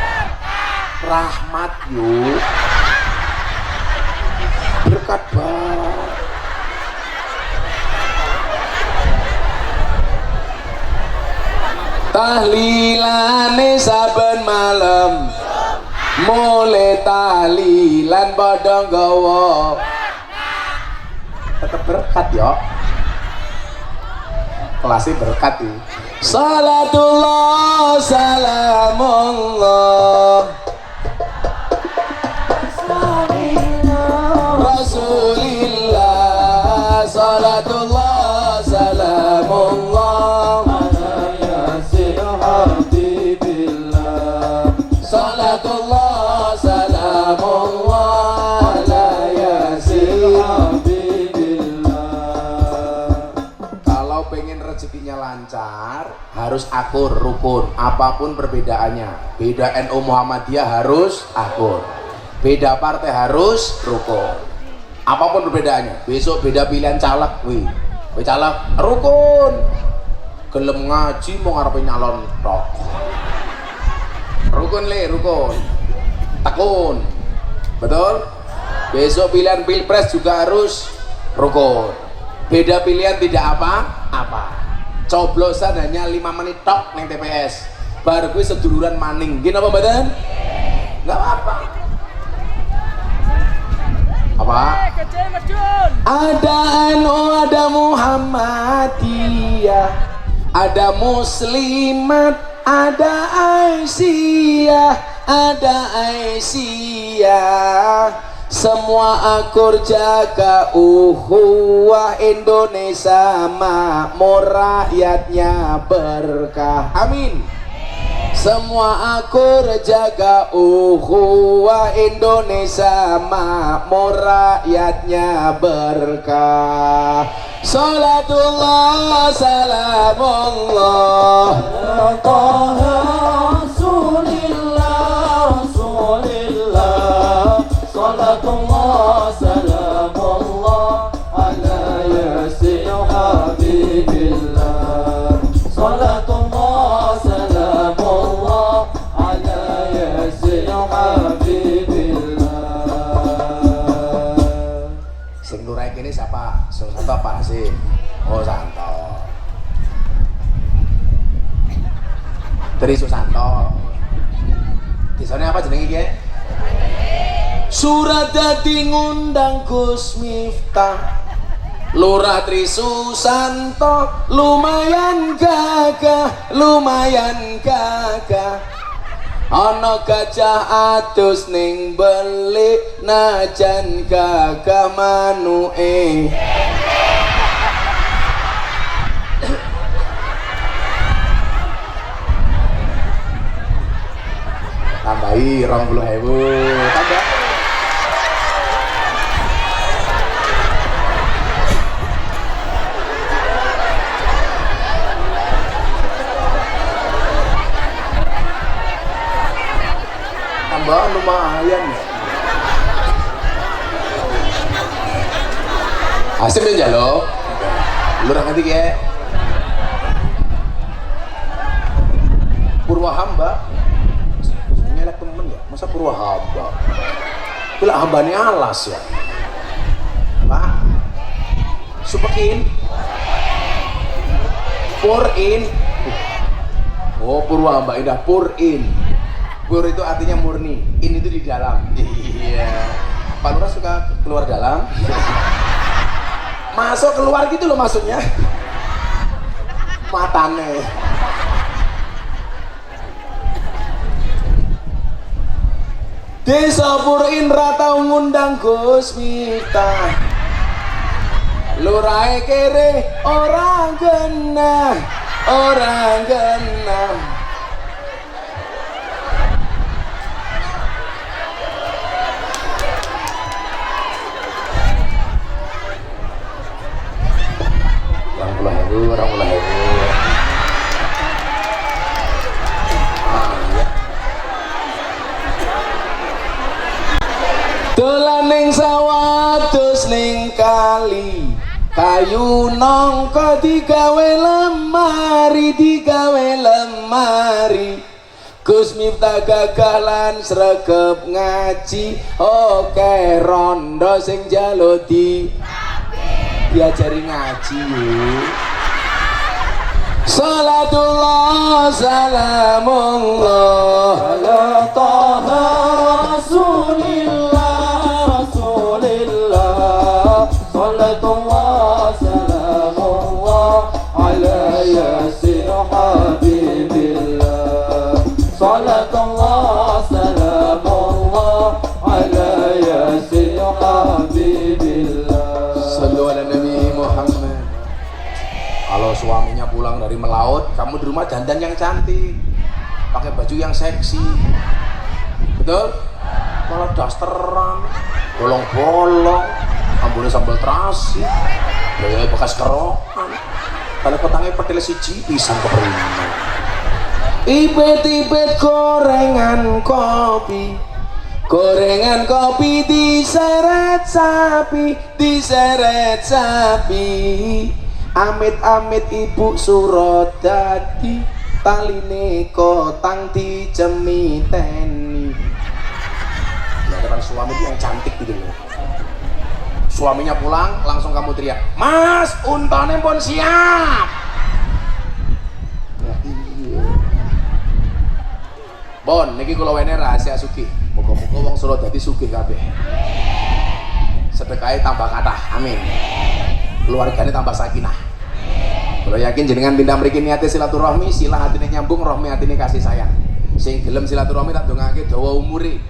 Speaker 1: rahmat yuk. Berkat banget. Tahlilane saben malam. Mulai tahlilan padha nggawa. Tetep berkat yo. Kelasnya berkat ya. Salatullah salamullah Rasulillah. Salatullah salamullah ala yasin habibillah. Salatullah salamullah ala yasin habibillah. Kalau pengen rezekinya lancar harus
Speaker 2: harus akur, rukun, apapun perbedaannya. Beda NU Muhammadiyah harus akur, beda partai harus rukun, apapun perbedaannya. Besok beda pilihan caleg, wih caleg rukun, gelem ngaji mau ngarepin nyalon tok, rukun rukun, tekun, betul. Besok pilihan pilpres juga harus rukun, beda pilihan tidak apa-apa. Coblosan hanya 5 menit tok neng TPS, baru gue seduluran maning, gini apa badan? Nggak apa-apa. Apa?
Speaker 3: Kecil medun.
Speaker 2: Ada NU, ada Muhammadiyah, ada Muslimat, ada Aisyah, semua akur jaga uhuwah Indonesia makmur rakyatnya berkah. Amin. Semua akur jaga uhuwah Indonesia makmur rakyatnya berkah. Salatullah salamullah
Speaker 4: Taha Rasulillah Rasulillah Salatullah salamullah ala yasin habibillah Salatullah salamullah ala yasin habibillah.
Speaker 2: Sing nurai kene siapa? Santo Pak Hasim. Oh Santo. Tri Susanto. Disane apa jenenge iki? Surat dadi ngundang Gus Miftah, Lurah Tri Susanto, lumayan gagah, ana gajah atus ning beli najan gagah manuke. Tambahi 20.000 tambah. Tambahan lumayan. Hasim yang jalo, lurah nanti ya. Purwa hamba, nyelek temen ya, masa purwa hamba? Bila hamba ini alas ya, Pak. Supekin, pour in. Oh purwa hamba indah pour in. Pur itu artinya murni, in itu di dalam. Iya. Pak Lurah suka keluar dalam. Masuk keluar gitu loh maksudnya. Matane. Desa Purin ratau ngundang Gus Miftah, Lurahe kere orang genah. Orang mulai dolan ning sawah terus ning kali, kayu nongko digawe lemari. Gus Miftah gagalan sregep ngaji, oke rondo sing jaludi diajari ngaji. Salatullah salamullah
Speaker 4: ala Taha Rasulillah Rasulillah Salatullah salamullah ala yasin habibillah Salatullah salamullah ala yasin habibillah.
Speaker 2: Sallu ala Nabi Muhammad. Kalau suaminya pulang dari melaut, kamu di rumah dandan yang cantik, pakai baju yang seksi, betul? Malah dasteran, bolong-bolong, ambulnya sambal terasi, gaya bekas kerokan, kalau petangnya petil siji pisan keprimen. Ipit-ipit gorengan kopi, gorengan kopi diseret sapi, amit-amit ibu Surodadi, taline kotang dicemiteni. Ya depan suami itu yang cantik gitu loh. Suaminya pulang langsung kamu teriak, "Mas, untane pun siap." Ya iya. Bon, niki kula wene rahasia sugih. Muga-muga wong Surodadi sugih kabeh. Sedekahe tambah kathah. Amin. Keluargane tambah sakinah. Kalau yakin jenengan pindah mriki niate silaturahmi, sila hatine nyambung, rohmi hatine kasih sayang. Sing gelem silaturahmi tak dongake dawa umure,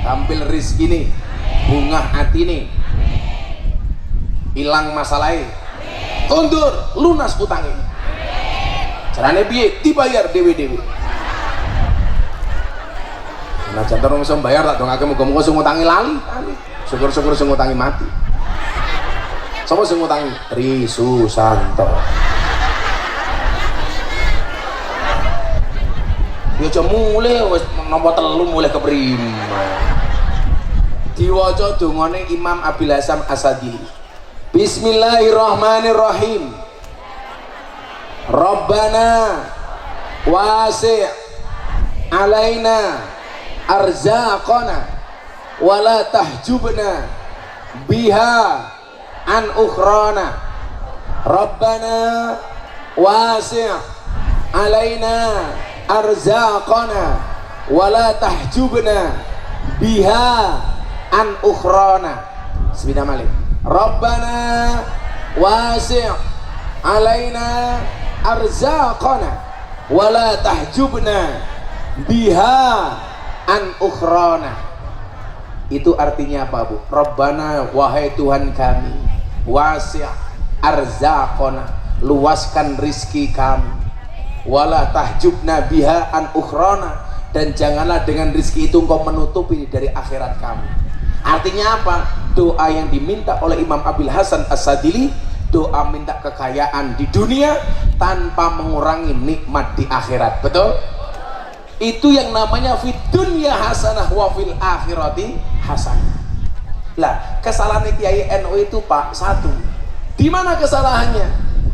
Speaker 2: tampil rezekine, bungah atine, ilang masalahnya, kondur lunas utangnya. Carane piye? Dibayar dewe-dewe. Nah jantar wong iso bayar tak dongake muga-muga sing ngutangi lali. Syukur-syukur sing ngutangi mati. Sapa sing ngutangi? Tri Susanto. Ya aja mulai wis nampa telu mulai keprimen. Diwaca dongane Imam Abil Hasan Asadili. Bismillahirrahmanirrahim. Rabbana wasi' alaina arzaqana wala tahjubna biha an ukhrana. Rabbana wasi' alaina arzaqana wala tahjubna biha an ukhrana. Bismillah malik. Rabbana wasi' alaina arzaqana wala tahjubna biha an ukhrana. Itu artinya apa, Bu? Rabbana, wahai Tuhan kami, wasi' arzaqana, luaskan rizki kami, wala tahjubna biha an ukhrana, dan janganlah dengan rizki itu engkau menutupi dari akhirat kami. Artinya apa? Doa yang diminta oleh Imam Abil Hasan As-Sadili, doa minta kekayaan di dunia tanpa mengurangi nikmat di akhirat. Betul? Itu yang namanya fid dunya hasanah wa fil akhirati hasanah. Lah, kesalahan Kiai NU itu Pak, satu. Di mana kesalahannya?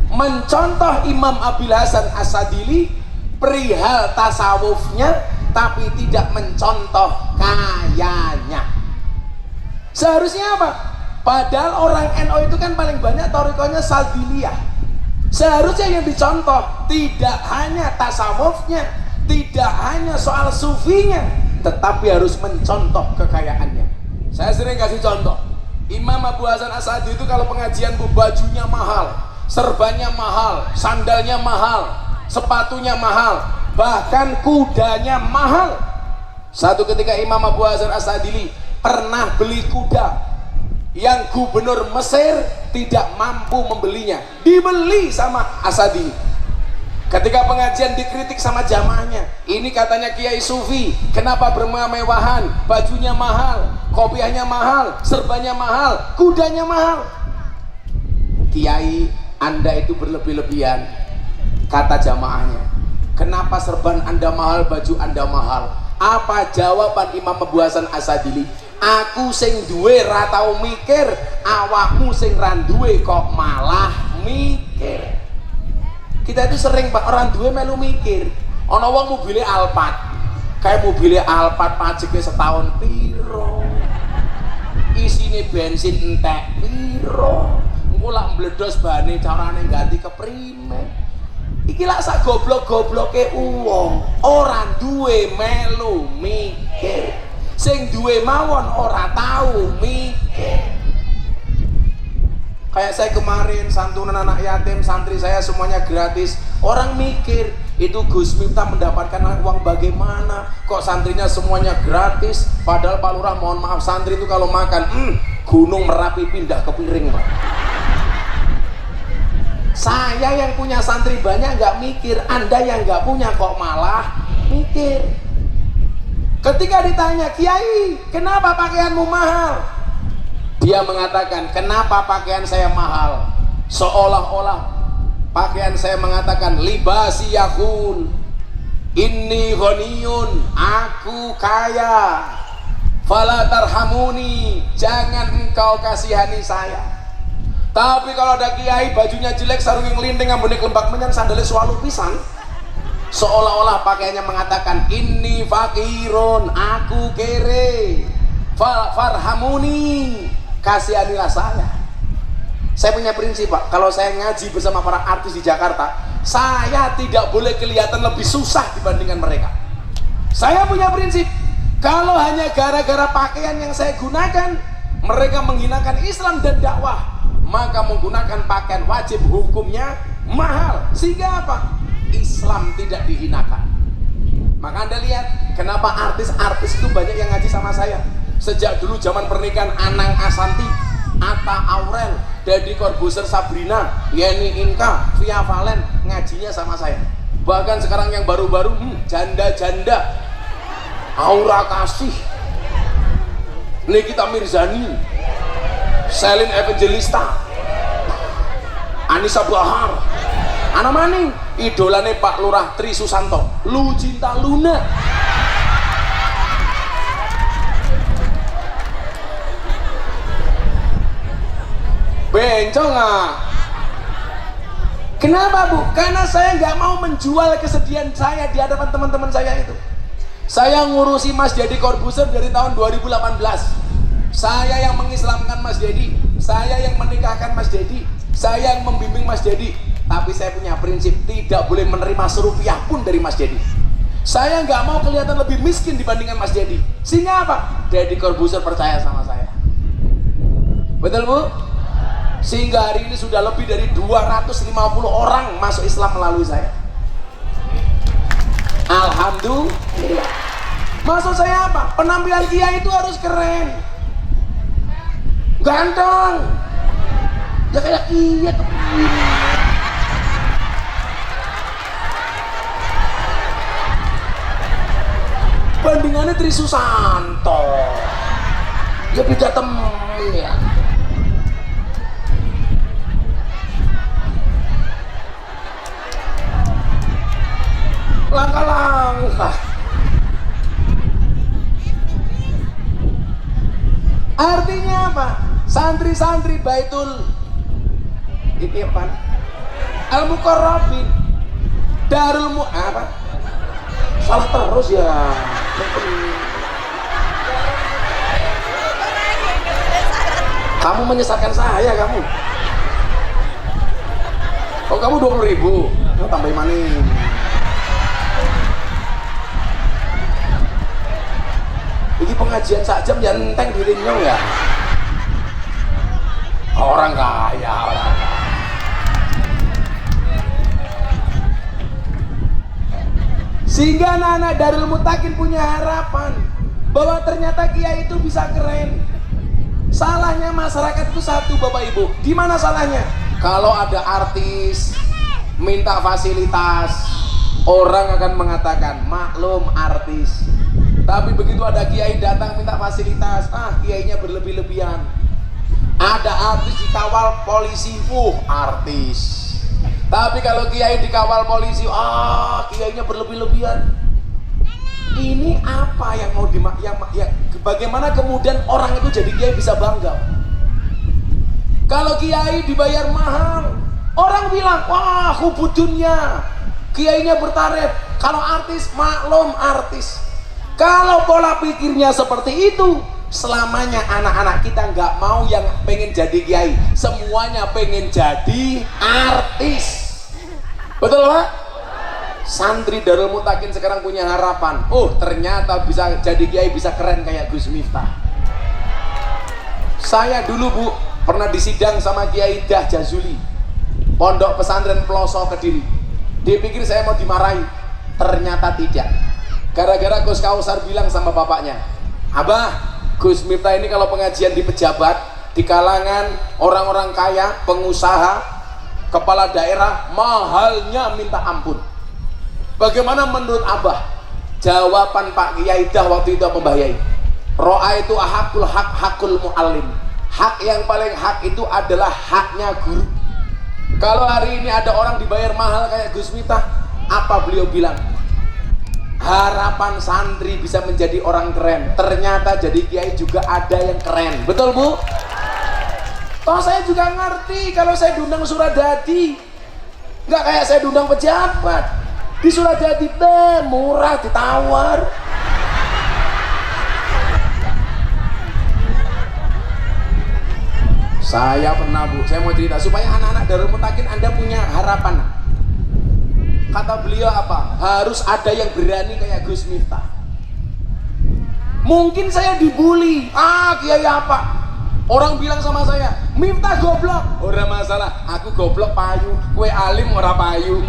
Speaker 2: Mencontoh Imam Abil Hasan As-Sadili perihal tasawufnya, tapi tidak mencontoh kayanya. Seharusnya apa? Padahal orang NU itu kan paling banyak torikonya Sadiliyah. Seharusnya yang dicontoh tidak hanya tasawufnya, tidak hanya soal sufinya, tetapi harus mencontoh kekayaannya. Saya sering kasih contoh, Imam Abu Hasan As-Sadili itu kalau pengajian bajunya mahal, serbannya mahal, sandalnya mahal, sepatunya mahal, bahkan kudanya mahal. Satu ketika Imam Abu Hasan As-Sadili pernah beli kuda yang gubernur Mesir tidak mampu membelinya, dibeli sama As-Sadili. Ketika pengajian dikritik sama jamaahnya, ini katanya Kiai Sufi, kenapa bermewah-mewahan, bajunya mahal, kopiahnya mahal, serbannya mahal, kudanya mahal. Kiai, Anda itu berlebih-lebihan. Kata jamaahnya, kenapa serban Anda mahal, baju Anda mahal? Apa jawaban Imam Abu Hasan As-Sadili? Aku sing duwe ra tau mikir, awakmu sing ra duwe kok malah mikir. Kita itu sering Pak, orang duwe melu mikir. Ana wong mobile Alphard, kayak mobile Alphard pajaknya setahun piro, isine bensin entek piro, engko lak mbledos bane carane ganti keprimen. Iki lak sak goblok-gobloke wong, ora duwe melu mikir. Sing duwe mawon ora tahu mikir. Kayak saya kemarin santunan anak yatim, santri saya semuanya gratis. Orang mikir, itu Gus Miftah mendapatkan uang bagaimana? Kok santrinya semuanya gratis? Padahal Pak Lurah, mohon maaf, santri itu kalau makan, gunung Merapi pindah ke piring Pak. Saya yang punya santri banyak nggak mikir, Anda yang nggak punya kok malah mikir. Ketika ditanya, Kiai, kenapa pakaianmu mahal? Dia mengatakan, kenapa pakaian saya mahal? Seolah-olah pakaian saya mengatakan libasi yakun, inni ghaniyun, aku kaya, fala tarhamuni, jangan engkau kasihani saya. Tapi kalau ada kiai bajunya jelek, sarung yang linting, ambune lembak menyan, sandalnya swalu pisan, seolah-olah pakaiannya mengatakan inni fakirun, aku kere, farhamuni, kasihanilah saya. Saya punya prinsip Pak, kalau saya ngaji bersama para artis di Jakarta, saya tidak boleh kelihatan lebih susah dibandingkan mereka. Saya punya prinsip, kalau hanya gara-gara pakaian yang saya gunakan mereka menghinakan Islam dan dakwah, maka menggunakan pakaian wajib hukumnya mahal. Sehingga apa? Islam tidak dihinakan. Maka Anda lihat kenapa artis-artis itu banyak yang ngaji sama saya. Sejak dulu zaman pernikahan Anang Asanti, Atta Aurel, Deddy Corbuzier, Sabrina, Yeni Inka, Via Valen ngajinya sama saya. Bahkan sekarang yang baru-baru janda-janda, Aura Kasih, Nikita Mirzani, Selin Evangelista, Anissa Bahar, Ana Maning, idolane Pak Lurah Tri Susanto, Lu Cinta Luna. Bencong ah. Kenapa Bu? Karena saya nggak mau menjual kesedihan saya di hadapan teman-teman saya itu. Saya ngurusi Mas Deddy Corbuzier dari tahun 2018. Saya yang mengislamkan Mas Deddy, saya yang menikahkan Mas Deddy, saya yang membimbing Mas Deddy. Tapi saya punya prinsip, tidak boleh menerima serupiah pun dari Mas Deddy. Saya nggak mau kelihatan lebih miskin dibandingkan Mas Deddy. Sehingga apa? Deddy Corbuzier percaya sama saya. Betul Bu? Sehingga hari ini sudah lebih dari 250 orang masuk Islam melalui saya. Alhamdulillah. Maksud saya apa? Penampilan kiai itu harus keren, ganteng, ya kayak kiai begini. Bandingannya Tri Susanto, ya beda temen ya. Langkah-langkah. Artinya apa? Santri-santri Baitul ini apa? Al-Muqarrabin, Darul apa? Salah terus ya. Kamu menyesatkan saya kamu. Oh kamu 20.000, oh, tambahin maning. Ini pengajian sak jam ya enteng dirinya ya. Orang kaya, orang kaya. Sehingga anak-anak Darul Mutakin punya harapan bahwa ternyata kiai itu bisa keren. Salahnya masyarakat itu satu Bapak Ibu. Di mana salahnya? Kalau ada artis minta fasilitas, orang akan mengatakan maklum artis. Tapi begitu ada kiai datang minta fasilitas, kiainya berlebih-lebihan. Ada artis dikawal polisi, artis. Tapi kalau kiai dikawal polisi, kiainya berlebih-lebihan. Ini apa yang mau bagaimana kemudian orang itu jadi kiai bisa bangga? Kalau kiai dibayar mahal, orang bilang, wah hubudunya, kiainya bertarif. Kalau artis, maklum artis. Kalau pola pikirnya seperti itu, selamanya anak-anak kita nggak mau yang pengen jadi kiai, semuanya pengen jadi artis. Betul Pak? Santri Darul Mutakin sekarang punya harapan. Oh ternyata bisa jadi kiai, bisa keren kayak Gus Miftah. Saya dulu Bu pernah disidang sama Kiai Dah Jazuli, Pondok Pesantren Peloso Kediri. Dia pikir saya mau dimarahi, ternyata tidak. Gara-gara Gus Kausar bilang sama bapaknya, Abah, Gus Miftah ini kalau pengajian di pejabat, di kalangan orang-orang kaya, pengusaha, kepala daerah, mahalnya minta ampun. Bagaimana menurut Abah? Jawaban Pak Kiai Dah waktu itu apa Mbah Yai? Ro'a itu ahakul hak hakul mu'alim. Hak yang paling hak itu adalah haknya guru. Kalau hari ini ada orang dibayar mahal kayak Gus Miftah, apa beliau bilang? Harapan santri bisa menjadi orang keren. Ternyata jadi kiai juga ada yang keren. Betul Bu? Toh saya juga ngerti kalau saya diundang Suradadi, nggak kayak saya diundang pejabat. Di Suradadi teh murah ditawar. Saya pernah Bu, saya mau cerita supaya anak-anak Darul Mutakin Anda punya harapan. Kata beliau apa? Harus ada yang berani kayak Gus Miftah. Mungkin saya dibully, kiai apa? Orang bilang sama saya, Miftah goblok. Ora masalah, aku goblok payu, kue alim ora payu.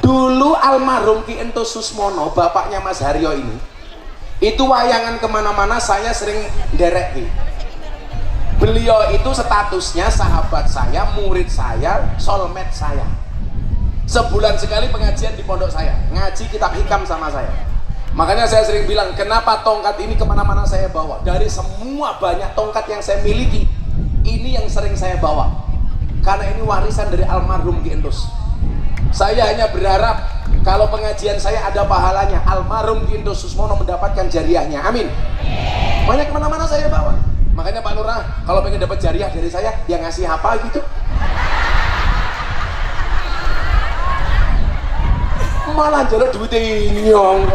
Speaker 2: Dulu almarhum Ki Ento Susmono, bapaknya Mas Haryo ini, itu wayangan kemana-mana saya sering derek. Beliau itu statusnya sahabat saya, murid saya, soulmate saya. Sebulan sekali pengajian di pondok saya, ngaji kitab hikam sama saya. Makanya saya sering bilang, kenapa tongkat ini kemana-mana saya bawa. Dari semua banyak tongkat yang saya miliki, ini yang sering saya bawa, karena ini warisan dari almarhum Ki Entus. Saya hanya berharap kalau pengajian saya ada pahalanya, almarhum Ki Entus Susmono mendapatkan jariahnya, amin. Banyak kemana-mana saya bawa. Makanya Pak Lurah kalau pengen dapat jariah dari saya, dia ngasih apa gitu. Malah jalan duitnya nyong.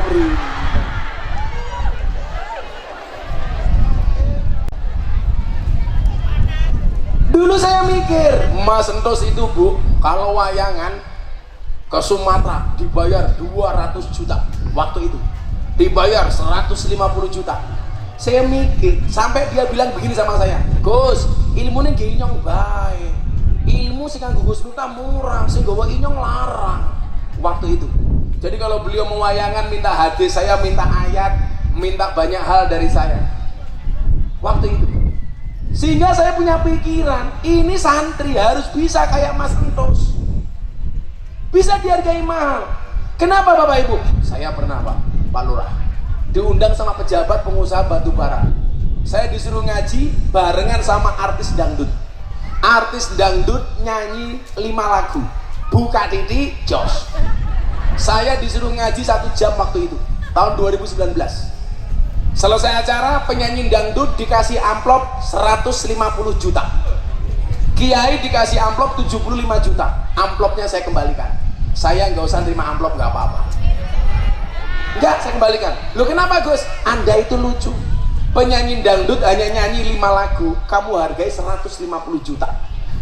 Speaker 2: Dulu saya mikir, Mas Entos itu Bu, kalau wayangan ke Sumatera dibayar 200 juta waktu itu, dibayar 150 juta. Saya mikir, sampai dia bilang begini sama saya, Gus, ilmunya ginyong baik, ilmu sih kan Gus Miftah murah, sih gawa inyong larang waktu itu. Jadi kalau beliau mewayangan minta hadis, saya minta ayat, minta banyak hal dari saya waktu itu. Sehingga saya punya pikiran, ini santri harus bisa kayak Mas Entos, bisa dihargai mahal. Kenapa Bapak Ibu? Saya pernah Pak Lurah diundang sama pejabat pengusaha batu bara. Saya disuruh ngaji barengan sama artis dangdut. Artis dangdut nyanyi 5 lagu, buka titik jos. Saya disuruh ngaji 1 jam waktu itu, tahun 2019. Selesai acara, penyanyi dangdut dikasih amplop 150 juta, kiai dikasih amplop 75 juta. Amplopnya saya kembalikan. Saya nggak usah terima amplop, nggak apa-apa. Enggak, saya kembalikan. Loh kenapa Gus? Anda itu lucu. Penyanyi dangdut hanya nyanyi 5 lagu, kamu hargai 150 juta.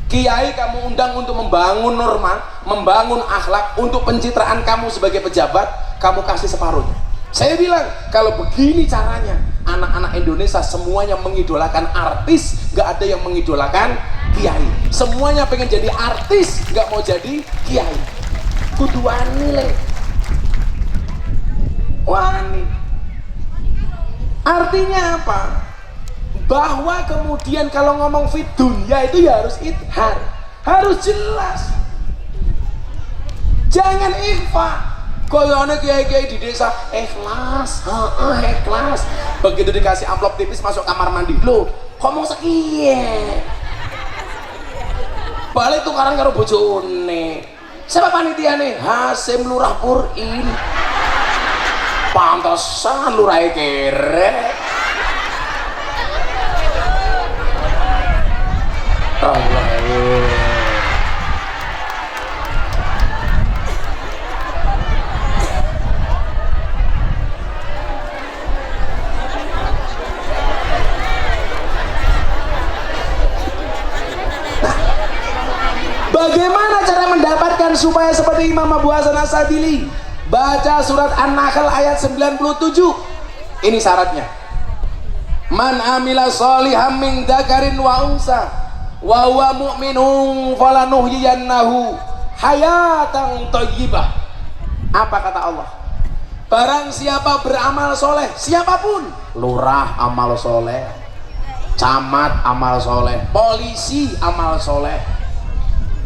Speaker 2: Kiai kamu undang untuk membangun norma, membangun akhlak, untuk pencitraan kamu sebagai pejabat, kamu kasih separuhnya. Saya bilang, kalau begini caranya, anak-anak Indonesia semuanya mengidolakan artis, gak ada yang mengidolakan kiai. Semuanya pengen jadi artis, gak mau jadi kiai. Kudu nilai wani. Artinya apa? Bahwa kemudian kalau ngomong fit dunia itu ya harus ithar, harus jelas, jangan ikhfa. Koyone kiai-kiai di desa ikhlas, ikhlas. Begitu dikasih amplop tipis masuk kamar mandi, loh ngomong sekian balik tukaran karo bojone. Siapa panitia nih? Hasim Lurah Purin. Pantesan lurah kere. Allah. Bagaimana cara mendapatkan supaya seperti Imam Abu Hasan As-Sadili? Baca surat An-Nahl ayat 97. Ini syaratnya. Man amila sholihan min dzakarin wa unsa wa huwa mu'minun falanuhyiyannahu hayatan thayyibah. Apa kata Allah? Barang siapa beramal soleh, siapapun, lurah amal soleh, camat amal soleh, polisi amal soleh,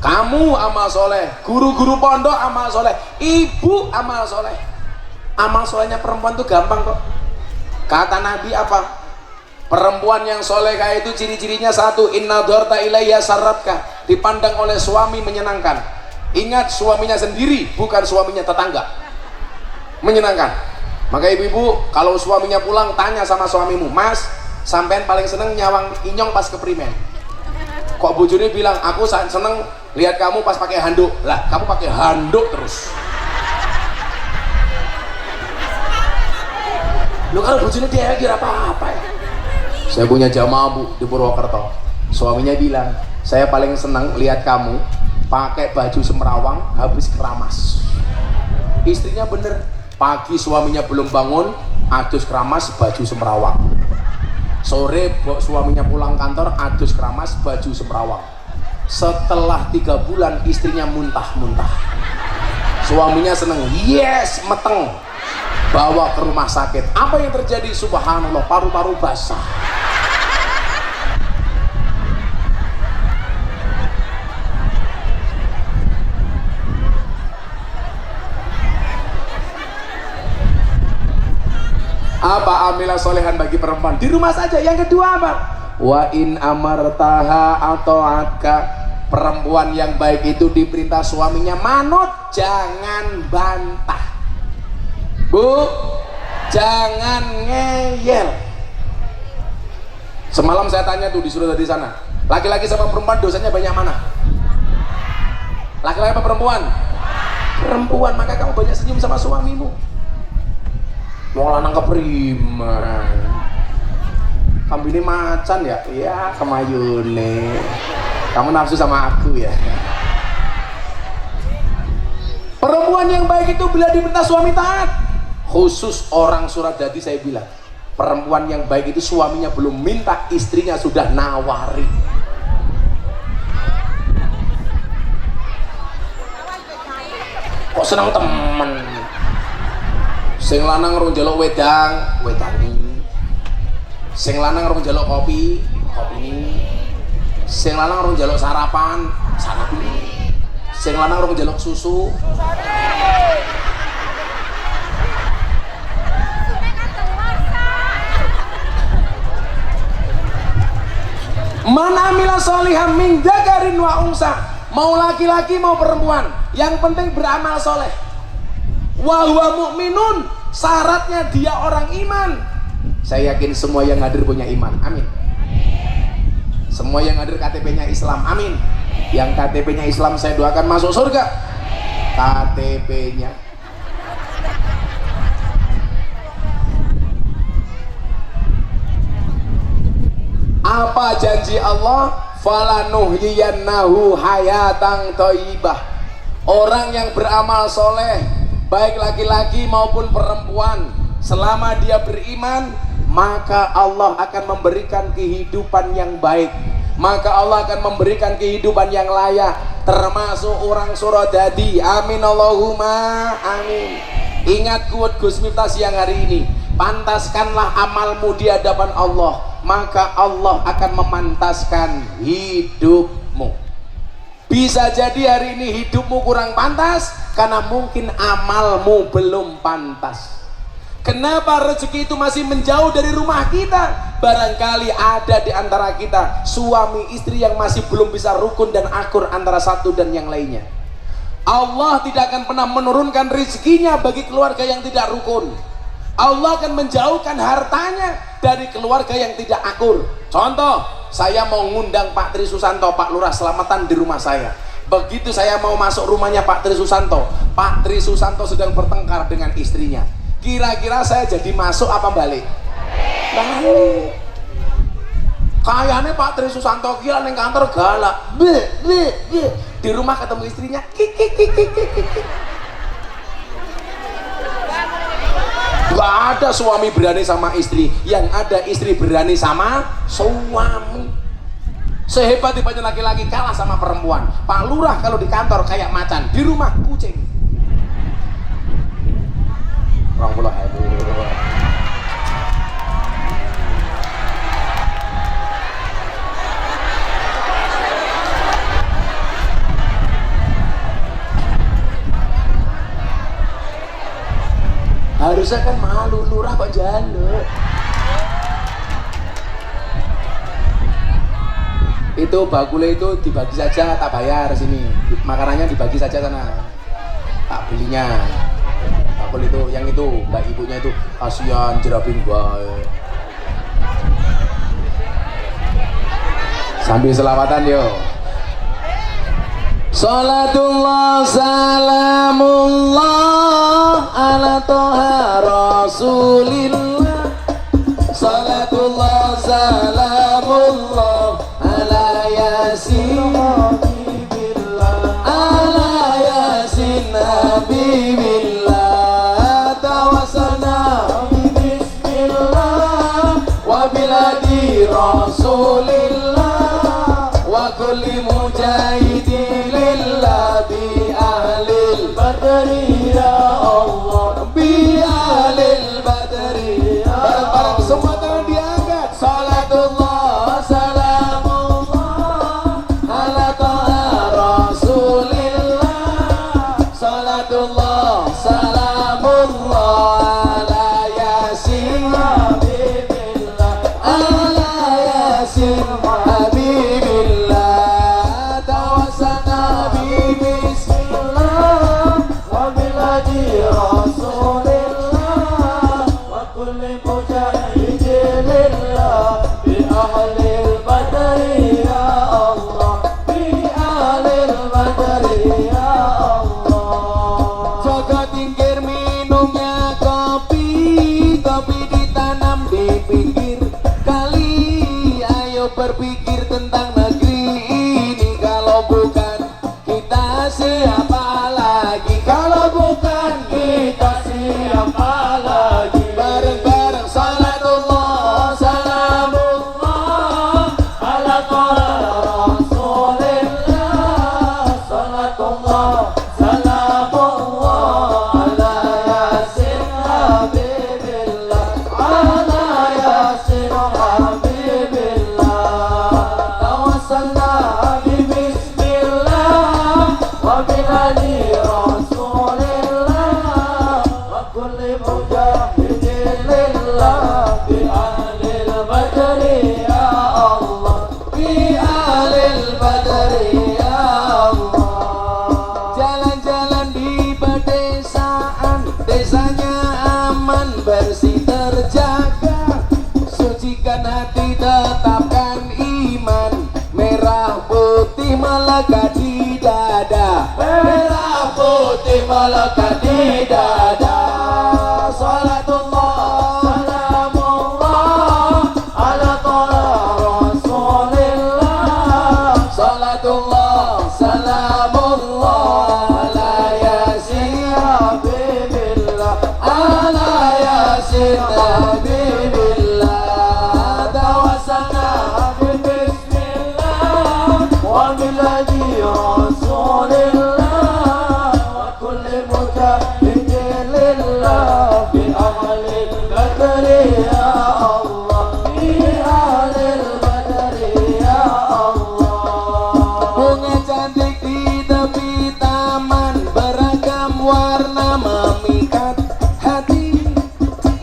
Speaker 2: kamu amal soleh, guru-guru pondok amal soleh, ibu amal soleh. Amal solehnya perempuan tuh gampang kok. Kata Nabi apa? Perempuan yang solehah itu ciri-cirinya satu, inna dorta ilayya sarratka, dipandang oleh suami menyenangkan. Ingat, suaminya sendiri, bukan suaminya tetangga. Menyenangkan. Maka ibu-ibu kalau suaminya pulang tanya sama suamimu, mas, sampean paling seneng nyawang inyong pas ke primen. Kok bojone bilang, aku seneng lihat kamu pas pakai handuk. Lah, kamu pakai handuk terus. Lu kalau bojone dia kira apa-apa ya. Saya punya jamaah bu di Purwokerto. Suaminya bilang, saya paling senang lihat kamu pakai baju semrawang habis keramas. Istrinya bener, pagi suaminya belum bangun, adus keramas baju semrawang. Sore suaminya pulang kantor, adus keramas baju semrawang. Setelah 3 bulan istrinya muntah-muntah. Suaminya seneng, yes, meteng. Bawa ke rumah sakit. Apa yang terjadi? Subhanallah, paru-paru basah. Apa amilah solehan bagi perempuan di rumah saja? Yang kedua apa? Wa in amartaha ata'atka. Perempuan yang baik itu diperintah suaminya manut, jangan bantah. Bu, jangan ngeyel. Semalam saya tanya tuh disuruh dari sana, laki-laki sama perempuan dosanya banyak mana? Laki-laki apa perempuan? Perempuan. Maka kamu banyak senyum sama suamimu. Mau lanang kepriman, kamu ini macan ya? Iya, kemayune. Kamu nafsu sama aku ya? Perempuan yang baik itu bila diminta suami taat. Khusus orang Suradadi saya bilang, perempuan yang baik itu suaminya belum minta, istrinya sudah nawari. Kok senang temen? Sing lanang rong njaluk wedang, wedangi. Sing lanang rong njaluk kopi, kopini. Sing lanang rong njaluk sarapan, sarapi. Sing lanang rong njaluk susu. Man amila sholihan min dzakarin wa unsa. Mau laki-laki mau perempuan, yang penting beramal soleh. Wa huwa mu'minun, syaratnya dia orang iman. Saya yakin semua yang hadir punya iman, amin. Semua yang hadir KTP-nya Islam, amin. Yang KTP-nya Islam saya doakan masuk surga. KTP-nya apa janji Allah? Falanuhyiyannahu hayatan thayyibah. Orang yang beramal soleh, baik laki-laki maupun perempuan, selama dia beriman, maka Allah akan memberikan kehidupan yang baik. Maka Allah akan memberikan kehidupan yang layak, termasuk orang Suradadi. Amin Allahumma amin. Ingat quote Gus Miftah siang hari ini, pantaskanlah amalmu di hadapan Allah, maka Allah akan memantaskan hidupmu. Bisa jadi hari ini hidupmu kurang pantas karena mungkin amalmu belum pantas. Kenapa rezeki itu masih menjauh dari rumah kita? Barangkali ada di antara kita suami istri yang masih belum bisa rukun dan akur antara satu dan yang lainnya. Allah tidak akan pernah menurunkan rezekinya bagi keluarga yang tidak rukun. Allah akan menjauhkan hartanya dari keluarga yang tidak akur. Contoh, saya mau ngundang Pak Tri Susanto, Pak Lurah Selamatan di rumah saya. Begitu saya mau masuk rumahnya Pak Tri Susanto, Pak Tri Susanto sedang bertengkar dengan istrinya. Kira-kira saya jadi masuk apa balik? Balik. Kayaknya Pak Tri Susanto kira neng kantor galak. Di rumah ketemu istrinya. Gak ada suami berani sama istri, yang ada istri berani sama suami. Sehebat hebatnya laki-laki kalah sama perempuan. Pak Lurah kalau di kantor kayak macan, di rumah kucing. Harusnya kan malu, lurah kok jaluk. Itu bakule itu dibagi saja, tak bayar sini. Makanannya dibagi saja sana. Tak belinya. Bakul itu, yang itu, mbak ibunya itu kasihan jerapin bae. Sambil selawatan yo. Salatullah salamullah ala toha rasulillah. Salatullah salamullah ala yasin ala yasin habibillah. Tawassalna bismillah wa biladi rasulillah wa kulli mujahidin lillah bi ahlil badri ya Allah bi ahlil badri ya Allah. Semua tangan diangkat. Salatullah salamullah ala taha rasulillah. Salatullah salamullah ala yasin habibillah ala yasin habibillah. Tawassalna bi bismillah wa biladi rasulillah wa kulli mujahidin lillah bi ahlil badri ya Allah bi ahlil badri ya Allah. Jaga tingkir minumnya kopi, kopi ditanam di pinggir kali. Ayo berpikir tentang negeri ini, kalau bukan kita siapa lagi? Kalau bukan kita siapa lagi? Bareng-bareng salatullah salamullah ala taha rasulillah. Salatullah salamullah ala yasin habibillah ala yasin habibillah. Tawassalna bi bismillah wa biladi rasulillah wa kulli mujahidin lillah bi ahlil badri ya Allah bi ahlil badri ya Allah. Jalan-jalan di pedesaan, desanya aman bersih terjaga. Sucikan hati, tetapkan iman. Merah putih melekat di dada, merah putih melekat di dada. Salatullah salamullah ala taha rasulillah. Salatullah salamullah ala yasin habibillah ala yasin habibillah. Tawassalna bi bismillah wa biladi rasulillah wa kulli mujahidin lillah bi ahlil badri ya Allah bi ahlil badri ya Allah. Bunga cantik di tepi taman, beragam warna memikat hati.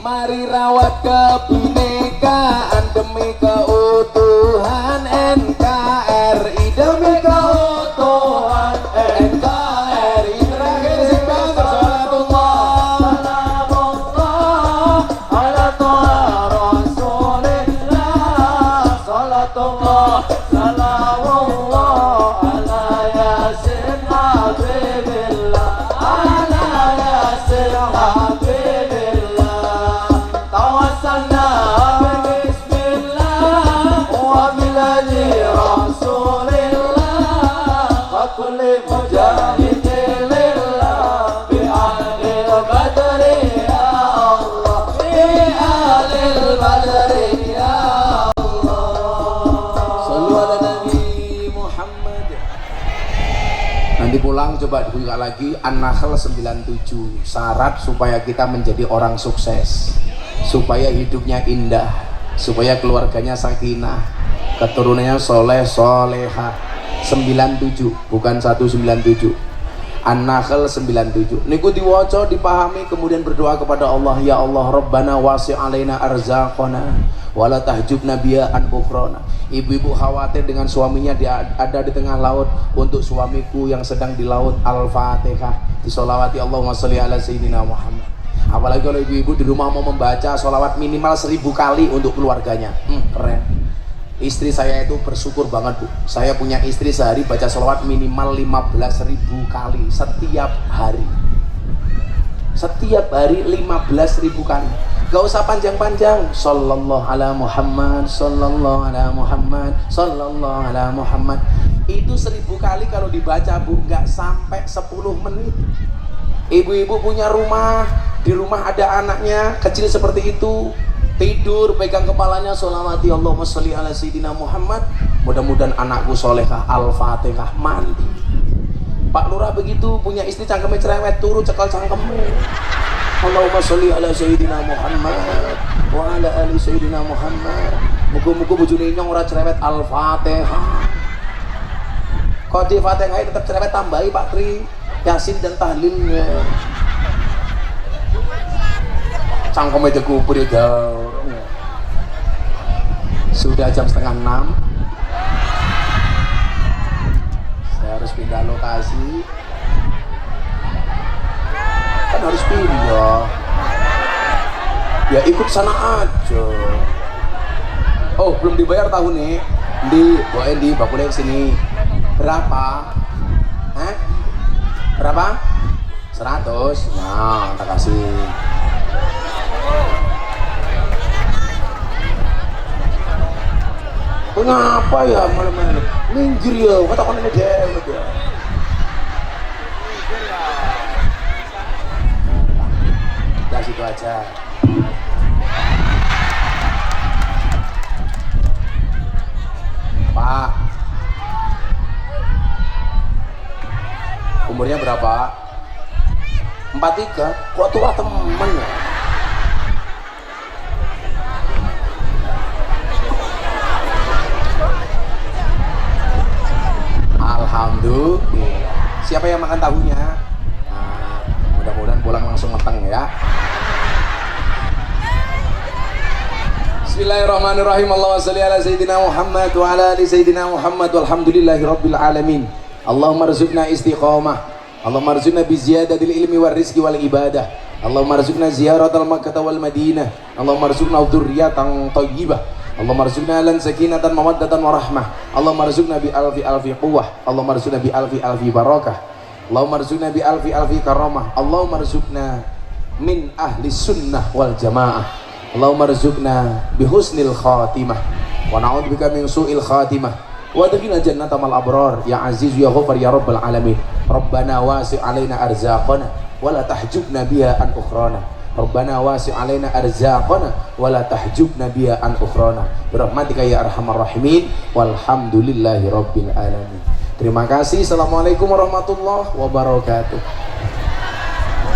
Speaker 2: Mari rawat kebinekaan demi keutuhan NKRI, demi keutuhan NKRI. Terakhir sing banter salatullah salamullah ala taha rasulillah. Salatullah salamullah ala yasin habibillah ala yasin habibillah. Tawassalna bi bismillah wa biladi rasulillah wa kulli mujahidin lillah bi ahlil badri ya Allah bi ahlil badri ya Allah. Sallu ala Nabi Muhammad. Nanti pulang coba dibuka lagi An-Nahl 97. Syarat supaya kita menjadi orang sukses, supaya hidupnya indah, supaya keluarganya sakinah, keturunannya soleh soleha. 97 bukan 197. An-Nahl 97. Niku diwaca, dipahami, kemudian berdoa kepada Allah, ya Allah Rabbana wasi' alaina arzaqana wala tahjubna biya an ukhrana. Ibu-ibu khawatir dengan suaminya ada di tengah laut, untuk suamiku yang sedang di laut. Al-Fatihah disolawati, Allahumma sholli ala sayyidina Muhammad. Apalagi kalau ibu-ibu di rumah mau membaca sholawat minimal 1000 kali untuk keluarganya. Keren. Istri saya itu bersyukur banget, Bu. Saya punya istri sehari baca sholawat minimal 15.000 kali setiap hari. Setiap hari 15.000 kali. Gak usah panjang-panjang. Sallallahu ala Muhammad, sallallahu ala Muhammad, sallallahu ala Muhammad. Itu 1000 kali kalau dibaca, Bu, gak sampai 10 menit. Ibu-ibu punya rumah, di rumah ada anaknya kecil seperti itu, tidur pegang kepalanya, sholawati Allahumma sholli ala sayyidina Muhammad, mudah-mudahan anakku solehah, Al-Fatihah, mandi. Pak Lurah begitu, punya istri cangkemnya cerewet, turu cekal cangkemnya, Allahumma sholli ala sayyidina Muhammad wa ala ali sayyidina Muhammad, muga-muga bojone nyong ora cerewet, Al-Fatihah. Kok di Fatihah tetap cerewet, tambahi Pak Tri Yasin dan tahlilnya. Cangkemnya dikubur ya jauh. Sudah jam 5:30, saya harus pindah lokasi. Kan harus pindah. Ya ikut sana aja. Oh, belum dibayar tahun nih. Bu Endi, bakulnya sini. Berapa? Hah? Berapa? 100. Nah, tak kasih. Kenapa ya malam-malam minggir ya, kata kon ini dewek ya. Udah situ aja. Pak, umurnya berapa? 43. Kok tua temen ya? Alhamdulillah. Siapa yang makan tahunya? Nah, mudah-mudahan pulang langsung mateng ya. Bismillahirrahmanirrahim. Allahumma sholli ala sayyidina Muhammad wa ala ali sayyidina Muhammad walhamdulillahi rabbil alamin. Allahumma rzuqna istiqamah. Allahumma rzuqna bi ziyadatil ilmi war rizqi wal ibadah. Allahumma rzuqna ziyaratal Makkah wal Madinah. Allahumma rzuqna dzurriyyatan thayyibah. Allahumma rzuqna lan sakinatan mawaddatan warahmah. Allahumma rzuqna bi alfi quwwah. Allahumma rzuqna bi alfi barakah. Allahumma rzuqna bi alfi karamah. Allahumma rzuqna min ahli sunnah wal jamaah. Allahumma rzuqna bi husnil khatimah wa na'udzubika min su'il khatimah. Wa adkhilna jannatal abrar ya aziz ya ghafar ya rabbal alamin. Rabbana wasi' alaina arzaqana wa la tahjubna biha an ukhrana. Rabbana wasi' alaina arzaqana wa la tahjubna biha an ukhrana. Birahmatika ya arhamar rahimin walhamdulillahi rabbil alamin. Terima kasih. Assalamualaikum warahmatullahi wabarakatuh.